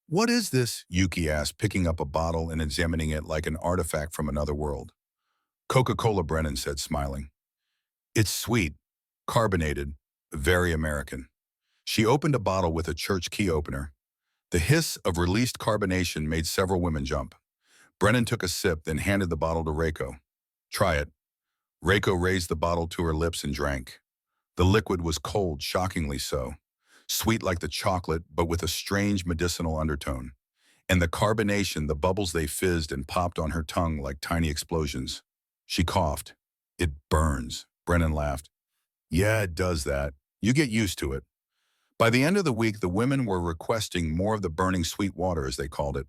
"What is this?" Yuki asked, picking up a bottle and examining it like an artifact from another world. "Coca-Cola," Brennan said, smiling. "It's sweet, carbonated, very American." She opened a bottle with a church key opener. The hiss of released carbonation made several women jump. Brennan took a sip, then handed the bottle to Reiko. "Try it." Reiko raised the bottle to her lips and drank. The liquid was cold, shockingly so. Sweet like the chocolate, but with a strange medicinal undertone. And the carbonation, the bubbles, they fizzed and popped on her tongue like tiny explosions. She coughed. "It burns," Brennan laughed. "Yeah, it does that. You get used to it." By the end of the week, the women were requesting more of the burning sweet water, as they called it.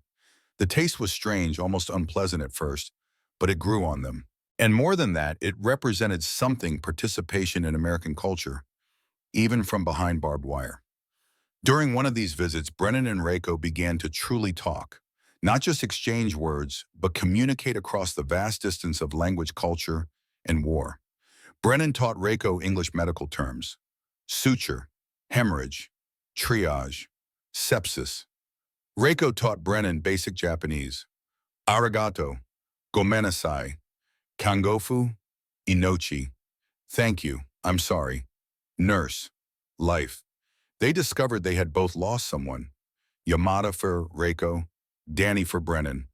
The taste was strange, almost unpleasant at first, but it grew on them. And more than that, it represented something: participation in American culture, even from behind barbed wire. During one of these visits, Brennan and Reiko began to truly talk. Not just exchange words, but communicate across the vast distance of language, culture, and war. Brennan taught Reiko English medical terms: suture, hemorrhage, triage, sepsis. Reiko taught Brennan basic Japanese: arigato, gomenasai, kangofu, inochi, thank you, I'm sorry, nurse, life. They discovered they had both lost someone: Yamada for Reiko, Danny for Brennan.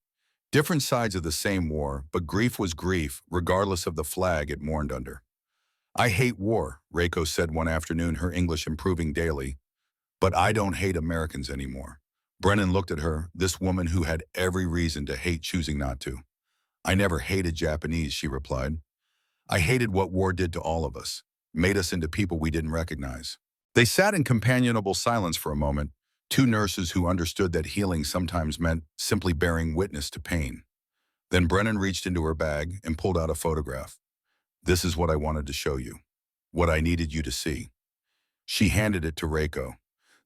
Different sides of the same war, but grief was grief, regardless of the flag it mourned under. "I hate war," Reiko said one afternoon, her English improving daily. "But I don't hate Americans anymore." Brennan looked at her, this woman who had every reason to hate choosing not to. "I never hated Japanese," she replied. "I hated what war did to all of us, made us into people we didn't recognize." They sat in companionable silence for a moment, two nurses who understood that healing sometimes meant simply bearing witness to pain. Then Brennan reached into her bag and pulled out a photograph. "This is what I wanted to show you, what I needed you to see." She handed it to Reiko.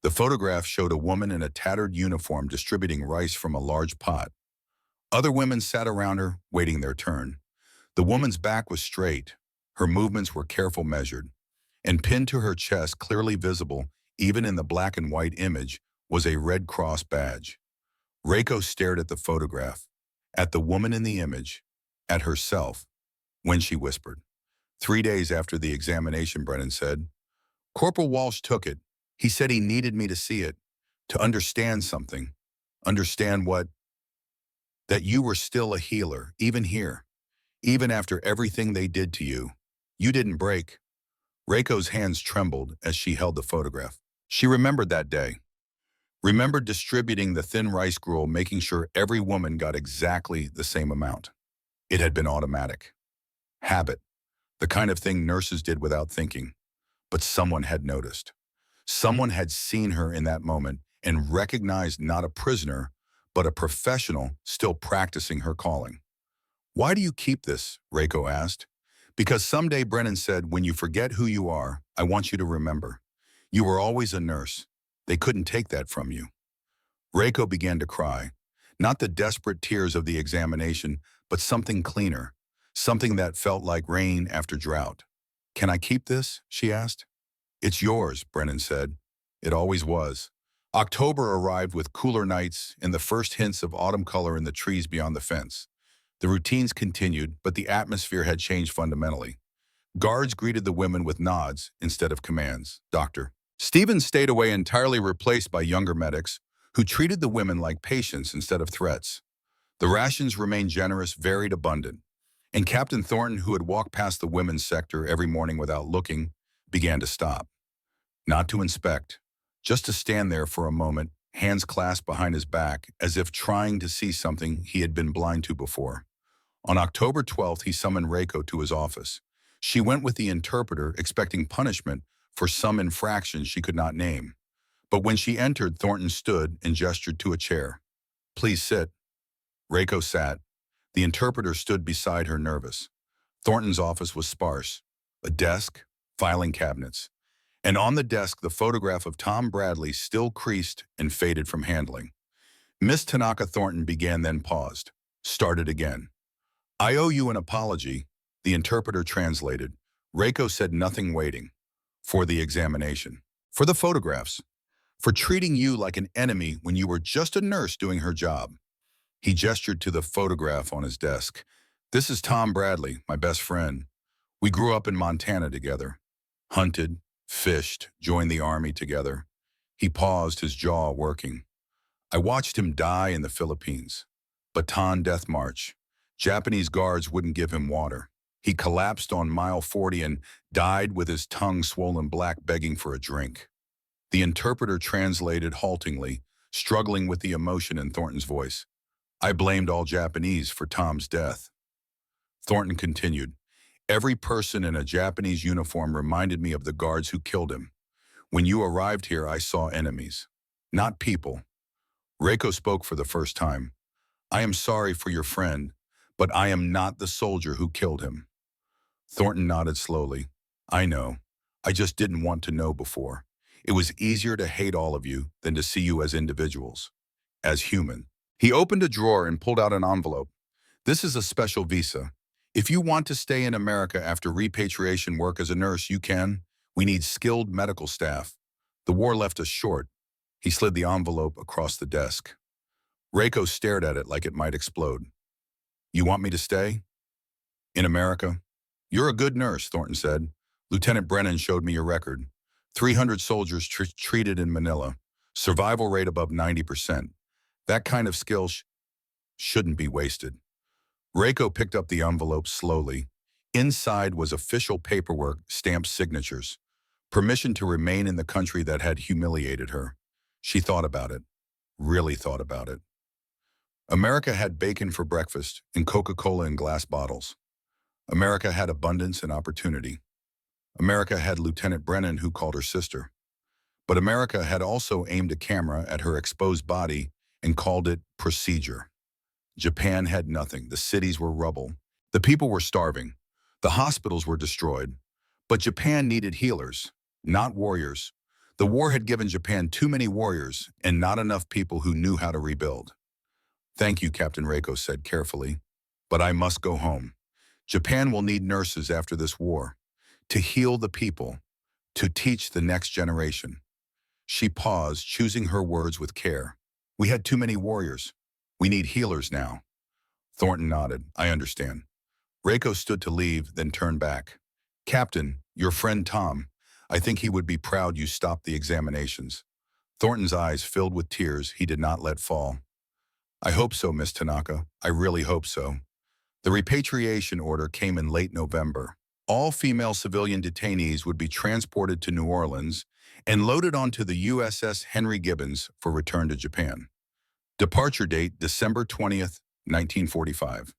The photograph showed a woman in a tattered uniform distributing rice from a large pot. Other women sat around her, waiting their turn. The woman's back was straight. Her movements were careful, measured. And pinned to her chest, clearly visible, even in the black and white image, was a Red Cross badge. Reiko stared at the photograph, at the woman in the image, at herself, when she whispered. 3 days after the examination, Brennan said, "Corporal Walsh took it. He said he needed me to see it, to understand something. Understand what? That you were still a healer, even here. Even after everything they did to you. You didn't break." Reiko's hands trembled as she held the photograph. She remembered that day. Remembered distributing the thin rice gruel, making sure every woman got exactly the same amount. It had been automatic. Habit. The kind of thing nurses did without thinking. But someone had noticed. Someone had seen her in that moment and recognized not a prisoner, but a professional still practicing her calling. "Why do you keep this?" Reiko asked. "Because someday," Brennan said, "when you forget who you are, I want you to remember. You were always a nurse. They couldn't take that from you." Reiko began to cry. Not the desperate tears of the examination, but something cleaner. Something that felt like rain after drought. "Can I keep this?" she asked. "It's yours," Brennan said. "It always was." October arrived with cooler nights and the first hints of autumn color in the trees beyond the fence. The routines continued, but the atmosphere had changed fundamentally. Guards greeted the women with nods instead of commands. "Doctor." Stevens stayed away, entirely replaced by younger medics who treated the women like patients instead of threats. The rations remained generous, varied, abundant. And Captain Thornton, who had walked past the women's sector every morning without looking, began to stop. Not to inspect, just to stand there for a moment, hands clasped behind his back, as if trying to see something he had been blind to before. On October 12th, he summoned Reiko to his office. She went with the interpreter, expecting punishment for some infraction she could not name. But when she entered, Thornton stood and gestured to a chair. "Please sit." Reiko sat. The interpreter stood beside her, nervous. Thornton's office was sparse. A desk, filing cabinets. And on the desk, the photograph of Tom Bradley, still creased and faded from handling. Miss Tanaka Thornton began, then paused. Started again. I owe you an apology, the interpreter translated. Reiko said, nothing, waiting. For the examination. For the photographs. For treating you like an enemy when you were just a nurse doing her job. He gestured to the photograph on his desk. This is Tom Bradley, my best friend. We grew up in Montana together. Hunted, fished, joined the army together. He paused, his jaw working. I watched him die in the Philippines. Bataan Death March. Japanese guards wouldn't give him water. He collapsed on mile 40 and died with his tongue swollen black, begging for a drink. The interpreter translated haltingly, struggling with the emotion in Thornton's voice. I blamed all Japanese for Tom's death. Thornton continued. Every person in a Japanese uniform reminded me of the guards who killed him. When you arrived here, I saw enemies, not people. Reiko spoke for the first time. I am sorry for your friend, but I am not the soldier who killed him. Thornton nodded slowly. I know. I just didn't want to know before. It was easier to hate all of you than to see you as individuals, as human. He opened a drawer and pulled out an envelope. This is a special visa. If you want to stay in America after repatriation work as a nurse, you can. We need skilled medical staff. The war left us short. He slid the envelope across the desk. Reiko stared at it like it might explode. You want me to stay? In America? You're a good nurse, Thornton said. Lieutenant Brennan showed me your record. 300 soldiers treated in Manila. Survival rate above 90%. That kind of skill shouldn't be wasted. Reiko picked up the envelope slowly. Inside was official paperwork, stamped signatures. Permission to remain in the country that had humiliated her. She thought about it. Really thought about it. America had bacon for breakfast and Coca-Cola in glass bottles. America had abundance and opportunity. America had Lieutenant Brennan, who called her sister. But America had also aimed a camera at her exposed body and called it procedure. Japan had nothing. The cities were rubble. The people were starving. The hospitals were destroyed. But Japan needed healers, not warriors. The war had given Japan too many warriors and not enough people who knew how to rebuild. Thank you, Captain Reiko said carefully, but I must go home. Japan will need nurses after this war, to heal the people, to teach the next generation. She paused, choosing her words with care. We had too many warriors. We need healers now. Thornton nodded. I understand. Reiko stood to leave, then turned back. Captain, your friend Tom, I think he would be proud you stopped the examinations. Thornton's eyes filled with tears he did not let fall. I hope so, Miss Tanaka. I really hope so. The repatriation order came in late November. All female civilian detainees would be transported to New Orleans and loaded onto the USS Henry Gibbons for return to Japan. Departure date, December 20th, 1945.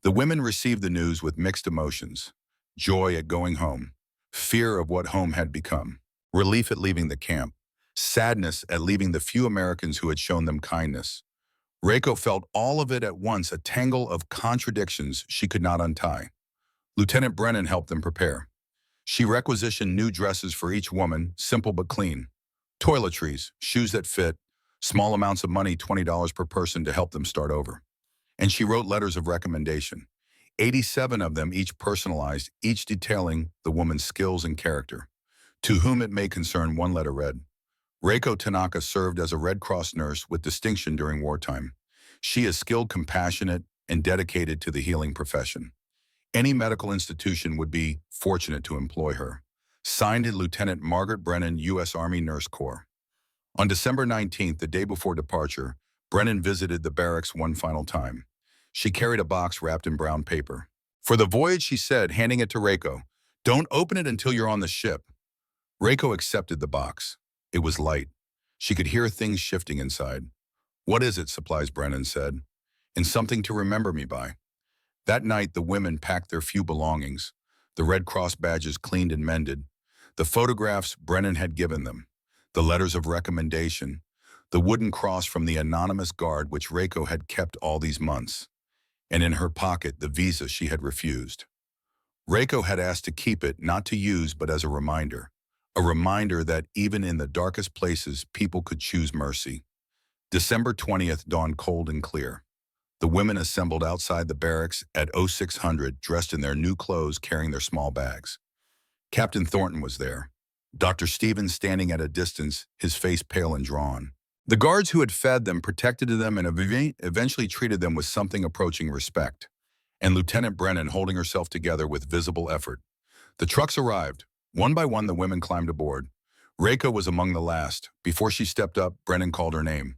The women received the news with mixed emotions. Joy at going home, fear of what home had become, relief at leaving the camp, sadness at leaving the few Americans who had shown them kindness. Reiko felt all of it at once, a tangle of contradictions she could not untie. Lieutenant Brennan helped them prepare. She requisitioned new dresses for each woman, simple but clean. Toiletries, shoes that fit, small amounts of money, $20 per person to help them start over. And she wrote letters of recommendation, 87 of them, each personalized, each detailing the woman's skills and character. To whom it may concern, one letter read, Reiko Tanaka served as a Red Cross nurse with distinction during wartime. She is skilled, compassionate, and dedicated to the healing profession. Any medical institution would be fortunate to employ her. Signed, Lieutenant Margaret Brennan, U.S. Army Nurse Corps. On December 19th, the day before departure, Brennan visited the barracks one final time. She carried a box wrapped in brown paper. For the voyage, she said, handing it to Reiko. Don't open it until you're on the ship. Reiko accepted the box. It was light. She could hear things shifting inside. What is it, Supplies Brennan said. And something to remember me by. That night, the women packed their few belongings, the Red Cross badges cleaned and mended, the photographs Brennan had given them, the letters of recommendation, the wooden cross from the anonymous guard which Reiko had kept all these months, and in her pocket the visa she had refused. Reiko had asked to keep it, not to use, but as a reminder that even in the darkest places, people could choose mercy. December 20th dawned cold and clear. The women assembled outside the barracks at 0600, dressed in their new clothes, carrying their small bags. Captain Thornton was there. Dr. Stevens standing at a distance, his face pale and drawn. The guards who had fed them, protected them, and eventually treated them with something approaching respect. And Lieutenant Brennan holding herself together with visible effort. The trucks arrived. One by one, the women climbed aboard. Reiko was among the last. Before she stepped up, Brennan called her name.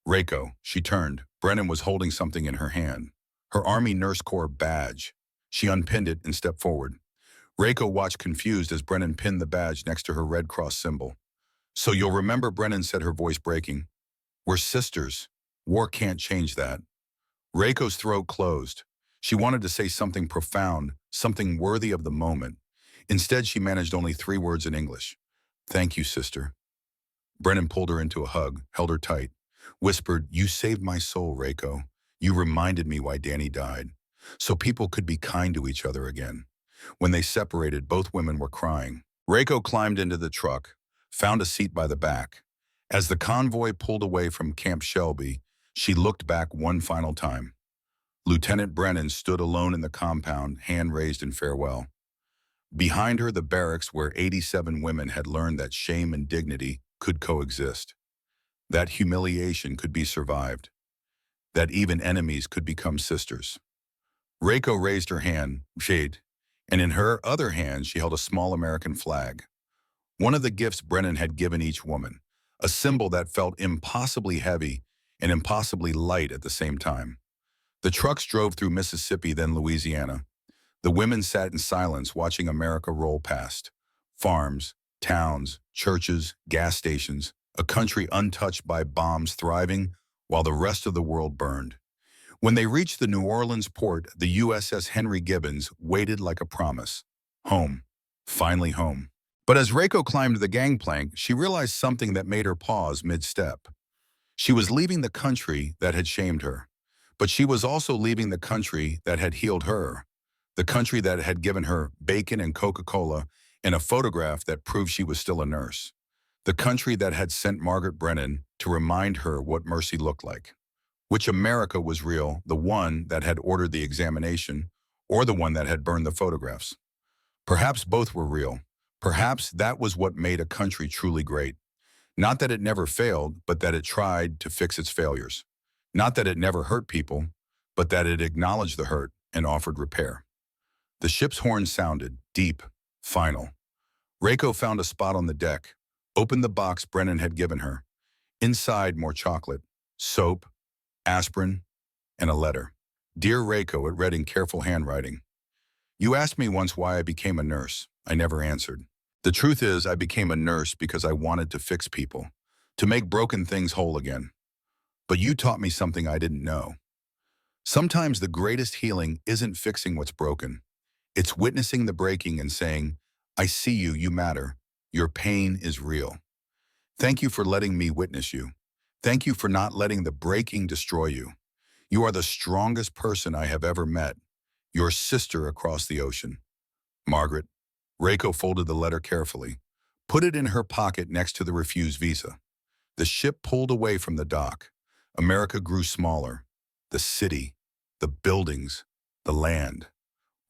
Reiko. She turned. Brennan was holding something in her hand. Her Army Nurse Corps badge. She unpinned it and stepped forward. Reiko watched confused as Brennan pinned the badge next to her Red Cross symbol. "So you'll remember," Brennan said, her voice breaking. "We're sisters. War can't change that." Reiko's throat closed. She wanted to say something profound, something worthy of the moment. Instead, she managed only 3 words in English. "Thank you, sister." Brennan pulled her into a hug, held her tight, whispered, "You saved my soul, Reiko. You reminded me why Danny died, so people could be kind to each other again." When they separated, both women were crying. Reiko climbed into the truck, found a seat by the back. As the convoy pulled away from Camp Shelby, she looked back one final time. Lieutenant Brennan stood alone in the compound, hand raised in farewell. Behind her, the barracks where 87 women had learned that shame and dignity could coexist, that humiliation could be survived, that even enemies could become sisters. Reiko raised her hand, shade, and in her other hand she held a small American flag, one of the gifts Brennan had given each woman, a symbol that felt impossibly heavy and impossibly light at the same time. The trucks drove through Mississippi, then Louisiana. The women sat in silence, watching America roll past. Farms, towns, churches, gas stations, a country untouched by bombs thriving while the rest of the world burned. When they reached the New Orleans port, the USS Henry Gibbons waited like a promise. Home. Finally home. But as Reiko climbed the gangplank, she realized something that made her pause mid-step. She was leaving the country that had shamed her, but she was also leaving the country that had healed her, the country that had given her bacon and Coca-Cola and a photograph that proved she was still a nurse, the country that had sent Margaret Brennan to remind her what mercy looked like. Which America was real, the one that had ordered the examination or the one that had burned the photographs? Perhaps both were real. Perhaps that was what made a country truly great. Not that it never failed, but that it tried to fix its failures. Not that it never hurt people, but that it acknowledged the hurt and offered repair. The ship's horn sounded, deep, final. Reiko found a spot on the deck, opened the box Brennan had given her. Inside, more chocolate, soap, aspirin, and a letter. "Dear Reiko," it read in careful handwriting. "You asked me once why I became a nurse. I never answered. The truth is, I became a nurse because I wanted to fix people, to make broken things whole again. But you taught me something I didn't know. Sometimes the greatest healing isn't fixing what's broken. It's witnessing the breaking and saying, 'I see you, you matter. Your pain is real. Thank you for letting me witness you. Thank you for not letting the breaking destroy you. You are the strongest person I have ever met. Your sister across the ocean. Margaret." Reiko folded the letter carefully, put it in her pocket next to the refused visa. The ship pulled away from the dock. America grew smaller. The city, the buildings, the land.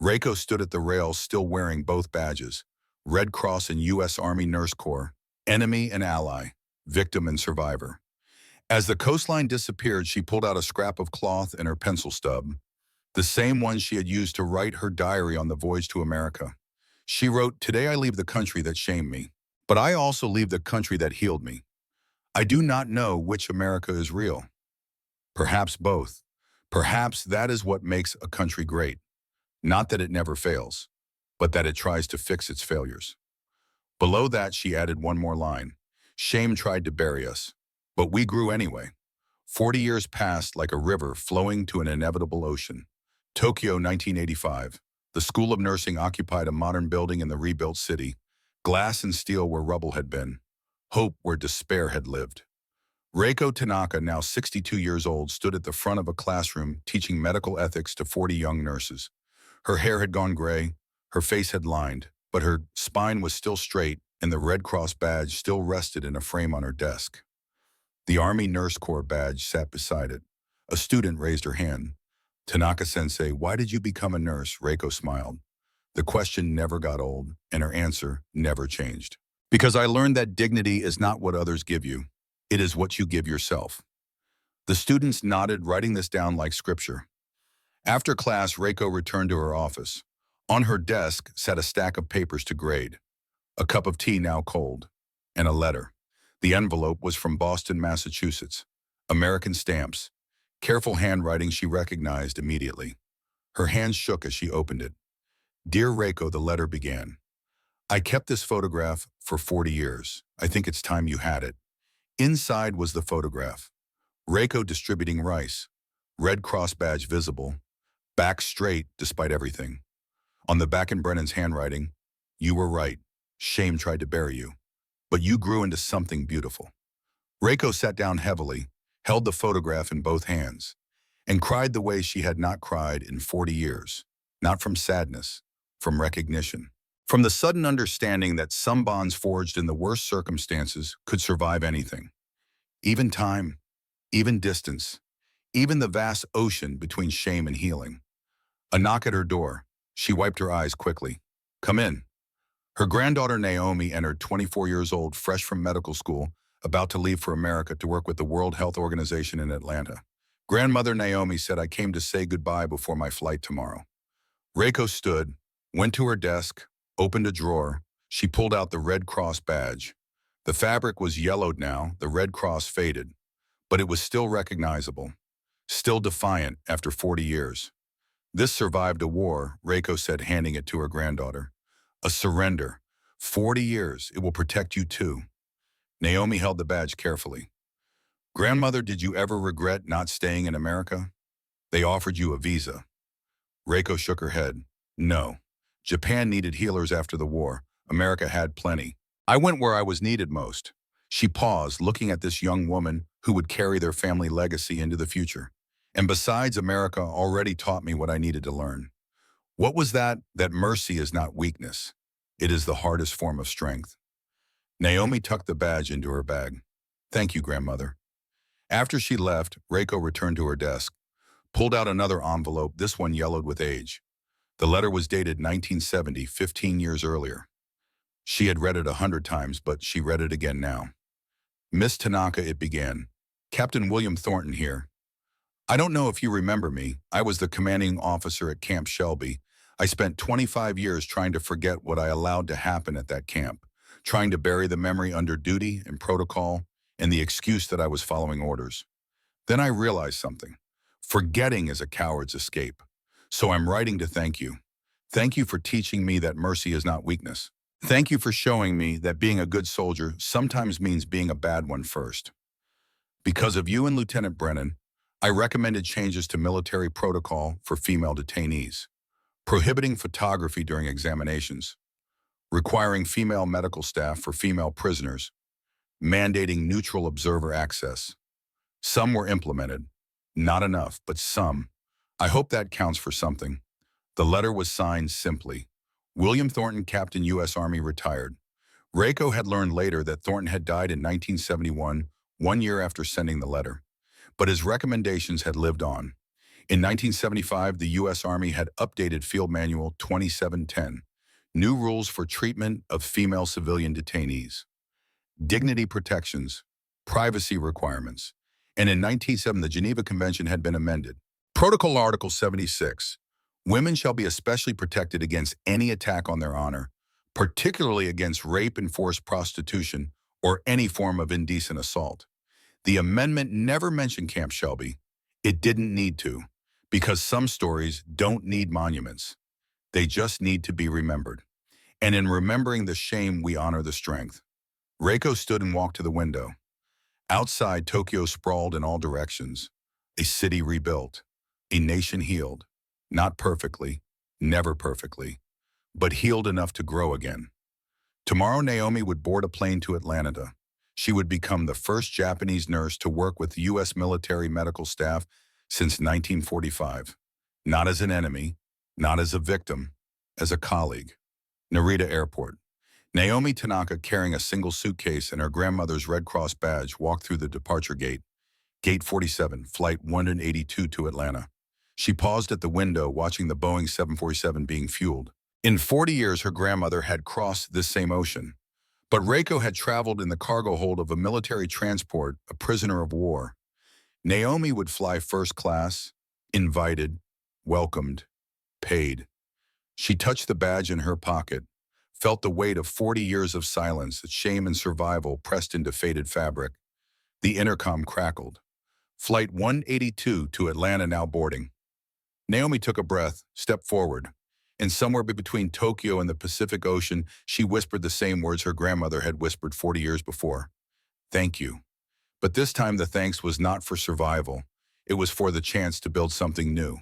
Reiko stood at the rails, still wearing both badges, Red Cross and U.S. Army Nurse Corps, enemy and ally, victim and survivor. As the coastline disappeared, she pulled out a scrap of cloth and her pencil stub, the same one she had used to write her diary on the voyage to America. She wrote, "Today I leave the country that shamed me, but I also leave the country that healed me. I do not know which America is real. Perhaps both. Perhaps that is what makes a country great. Not that it never fails, but that it tries to fix its failures." Below that, she added one more line. "Shame tried to bury us, but we grew anyway." 40 years passed like a river flowing to an inevitable ocean. Tokyo, 1985. The School of Nursing occupied a modern building in the rebuilt city. Glass and steel where rubble had been. Hope where despair had lived. Reiko Tanaka, now 62 years old, stood at the front of a classroom teaching medical ethics to 40 young nurses. Her hair had gone gray, her face had lined, but her spine was still straight and the Red Cross badge still rested in a frame on her desk. The Army Nurse Corps badge sat beside it. A student raised her hand. Tanaka-sensei, why did you become a nurse? Reiko smiled. The question never got old, and her answer never changed. Because I learned that dignity is not what others give you. It is what you give yourself. The students nodded, writing this down like scripture. After class, Reiko returned to her office. On her desk sat a stack of papers to grade, a cup of tea now cold, and a letter. The envelope was from Boston, Massachusetts. American stamps. Careful handwriting she recognized immediately. Her hands shook as she opened it. Dear Reiko, the letter began. I kept this photograph for 40 years. I think it's time you had it. Inside was the photograph. Reiko distributing rice. Red Cross badge visible. Back straight despite everything. On the back in Brennan's handwriting, you were right. Shame tried to bury you. But you grew into something beautiful. Reiko sat down heavily, held the photograph in both hands, and cried the way she had not cried in 40 years. Not from sadness, from recognition. From the sudden understanding that some bonds forged in the worst circumstances could survive anything. Even time, even distance, even the vast ocean between shame and healing. A knock at her door. She wiped her eyes quickly. Come in. Her granddaughter Naomi entered, 24 years old, fresh from medical school, about to leave for America to work with the World Health Organization in Atlanta. Grandmother Naomi said, I came to say goodbye before my flight tomorrow. Reiko stood, went to her desk, opened a drawer. She pulled out the Red Cross badge. The fabric was yellowed now, the Red Cross faded, but it was still recognizable, still defiant after 40 years. This survived a war, Reiko said, handing it to her granddaughter. A surrender. 40 years, it will protect you too. Naomi held the badge carefully. Grandmother, did you ever regret not staying in America? They offered you a visa. Reiko shook her head. No. Japan needed healers after the war. America had plenty. I went where I was needed most. She paused, looking at this young woman who would carry their family legacy into the future. And besides, America already taught me what I needed to learn. What was that? That mercy is not weakness. It is the hardest form of strength. Naomi tucked the badge into her bag. Thank you, grandmother. After she left, Reiko returned to her desk, pulled out another envelope, this one yellowed with age. The letter was dated 1970, 15 years earlier. She had read it 100 times, but she read it again now. Miss Tanaka, it began. Captain William Thornton here. I don't know if you remember me. I was the commanding officer at Camp Shelby. I spent 25 years trying to forget what I allowed to happen at that camp, trying to bury the memory under duty and protocol and the excuse that I was following orders. Then I realized something. Forgetting is a coward's escape. So I'm writing to thank you. Thank you for teaching me that mercy is not weakness. Thank you for showing me that being a good soldier sometimes means being a bad one first. Because of you and Lieutenant Brennan, I recommended changes to military protocol for female detainees, prohibiting photography during examinations, requiring female medical staff for female prisoners, mandating neutral observer access. Some were implemented. Not enough, but some. I hope that counts for something. The letter was signed simply. William Thornton, Captain, U.S. Army, retired. Reiko had learned later that Thornton had died in 1971, 1 year after sending the letter. But his recommendations had lived on. In 1975, the U.S. Army had updated Field Manual 2710, new rules for treatment of female civilian detainees, dignity protections, privacy requirements, and in 1907, the Geneva Convention had been amended. Protocol Article 76, women shall be especially protected against any attack on their honor, particularly against rape and forced prostitution or any form of indecent assault. The amendment never mentioned Camp Shelby. It didn't need to, because some stories don't need monuments. They just need to be remembered. And in remembering the shame, we honor the strength. Reiko stood and walked to the window. Outside, Tokyo sprawled in all directions. A city rebuilt. A nation healed. Not perfectly, never perfectly, but healed enough to grow again. Tomorrow, Naomi would board a plane to Atlanta. She would become the first Japanese nurse to work with U.S. military medical staff since 1945. Not as an enemy, not as a victim, as a colleague. Narita Airport. Naomi Tanaka, carrying a single suitcase and her grandmother's Red Cross badge, walked through the departure gate, Gate 47, Flight 182 to Atlanta. She paused at the window, watching the Boeing 747 being fueled. In 40 years, her grandmother had crossed this same ocean. But Reiko had traveled in the cargo hold of a military transport, a prisoner of war. Naomi would fly first class, invited, welcomed, paid. She touched the badge in her pocket, felt the weight of 40 years of silence, shame and survival pressed into faded fabric. The intercom crackled. Flight 182 to Atlanta now boarding. Naomi took a breath, stepped forward, and somewhere between Tokyo and the Pacific Ocean, she whispered the same words her grandmother had whispered 40 years before. Thank you. But this time the thanks was not for survival. It was for the chance to build something new.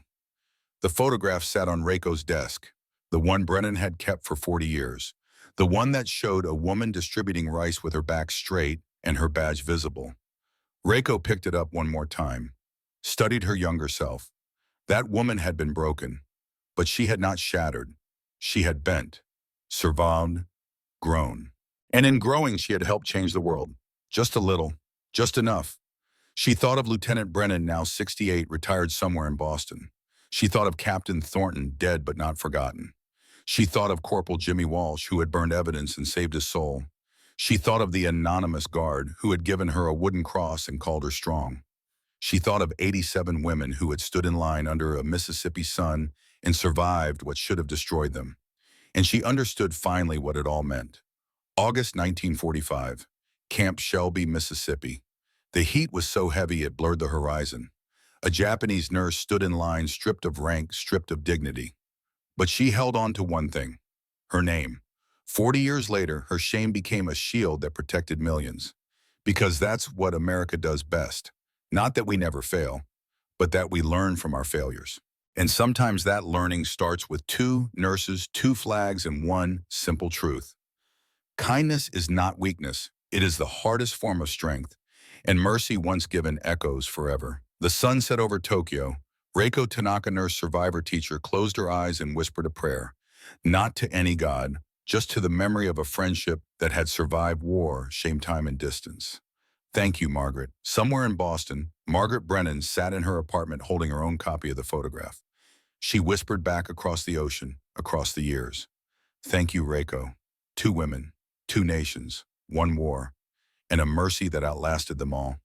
The photograph sat on Reiko's desk, the one Brennan had kept for 40 years, the one that showed a woman distributing rice with her back straight and her badge visible. Reiko picked it up one more time, studied her younger self. That woman had been broken, but she had not shattered. She had bent, survived, grown. And in growing, she had helped change the world. Just a little, just enough. She thought of Lieutenant Brennan, now 68, retired somewhere in Boston. She thought of Captain Thornton, dead but not forgotten. She thought of Corporal Jimmy Walsh, who had burned evidence and saved his soul. She thought of the anonymous guard who had given her a wooden cross and called her strong. She thought of 87 women who had stood in line under a Mississippi sun and survived what should have destroyed them. And she understood finally what it all meant. August 1945, Camp Shelby, Mississippi. The heat was so heavy it blurred the horizon. A Japanese nurse stood in line, stripped of rank, stripped of dignity. But she held on to one thing, her name. 40 years later, her shame became a shield that protected millions. Because that's what America does best. Not that we never fail, but that we learn from our failures. And sometimes that learning starts with 2 nurses, 2 flags, and one simple truth. Kindness is not weakness. It is the hardest form of strength. And mercy, once given, echoes forever. The sun set over Tokyo. Reiko Tanaka, nurse survivor teacher, closed her eyes and whispered a prayer. Not to any god, just to the memory of a friendship that had survived war, shame, time, and distance. Thank you, Margaret. Somewhere in Boston, Margaret Brennan sat in her apartment holding her own copy of the photograph. She whispered back across the ocean, across the years. Thank you, Reiko. 2 women, 2 nations, 1 war, and a mercy that outlasted them all.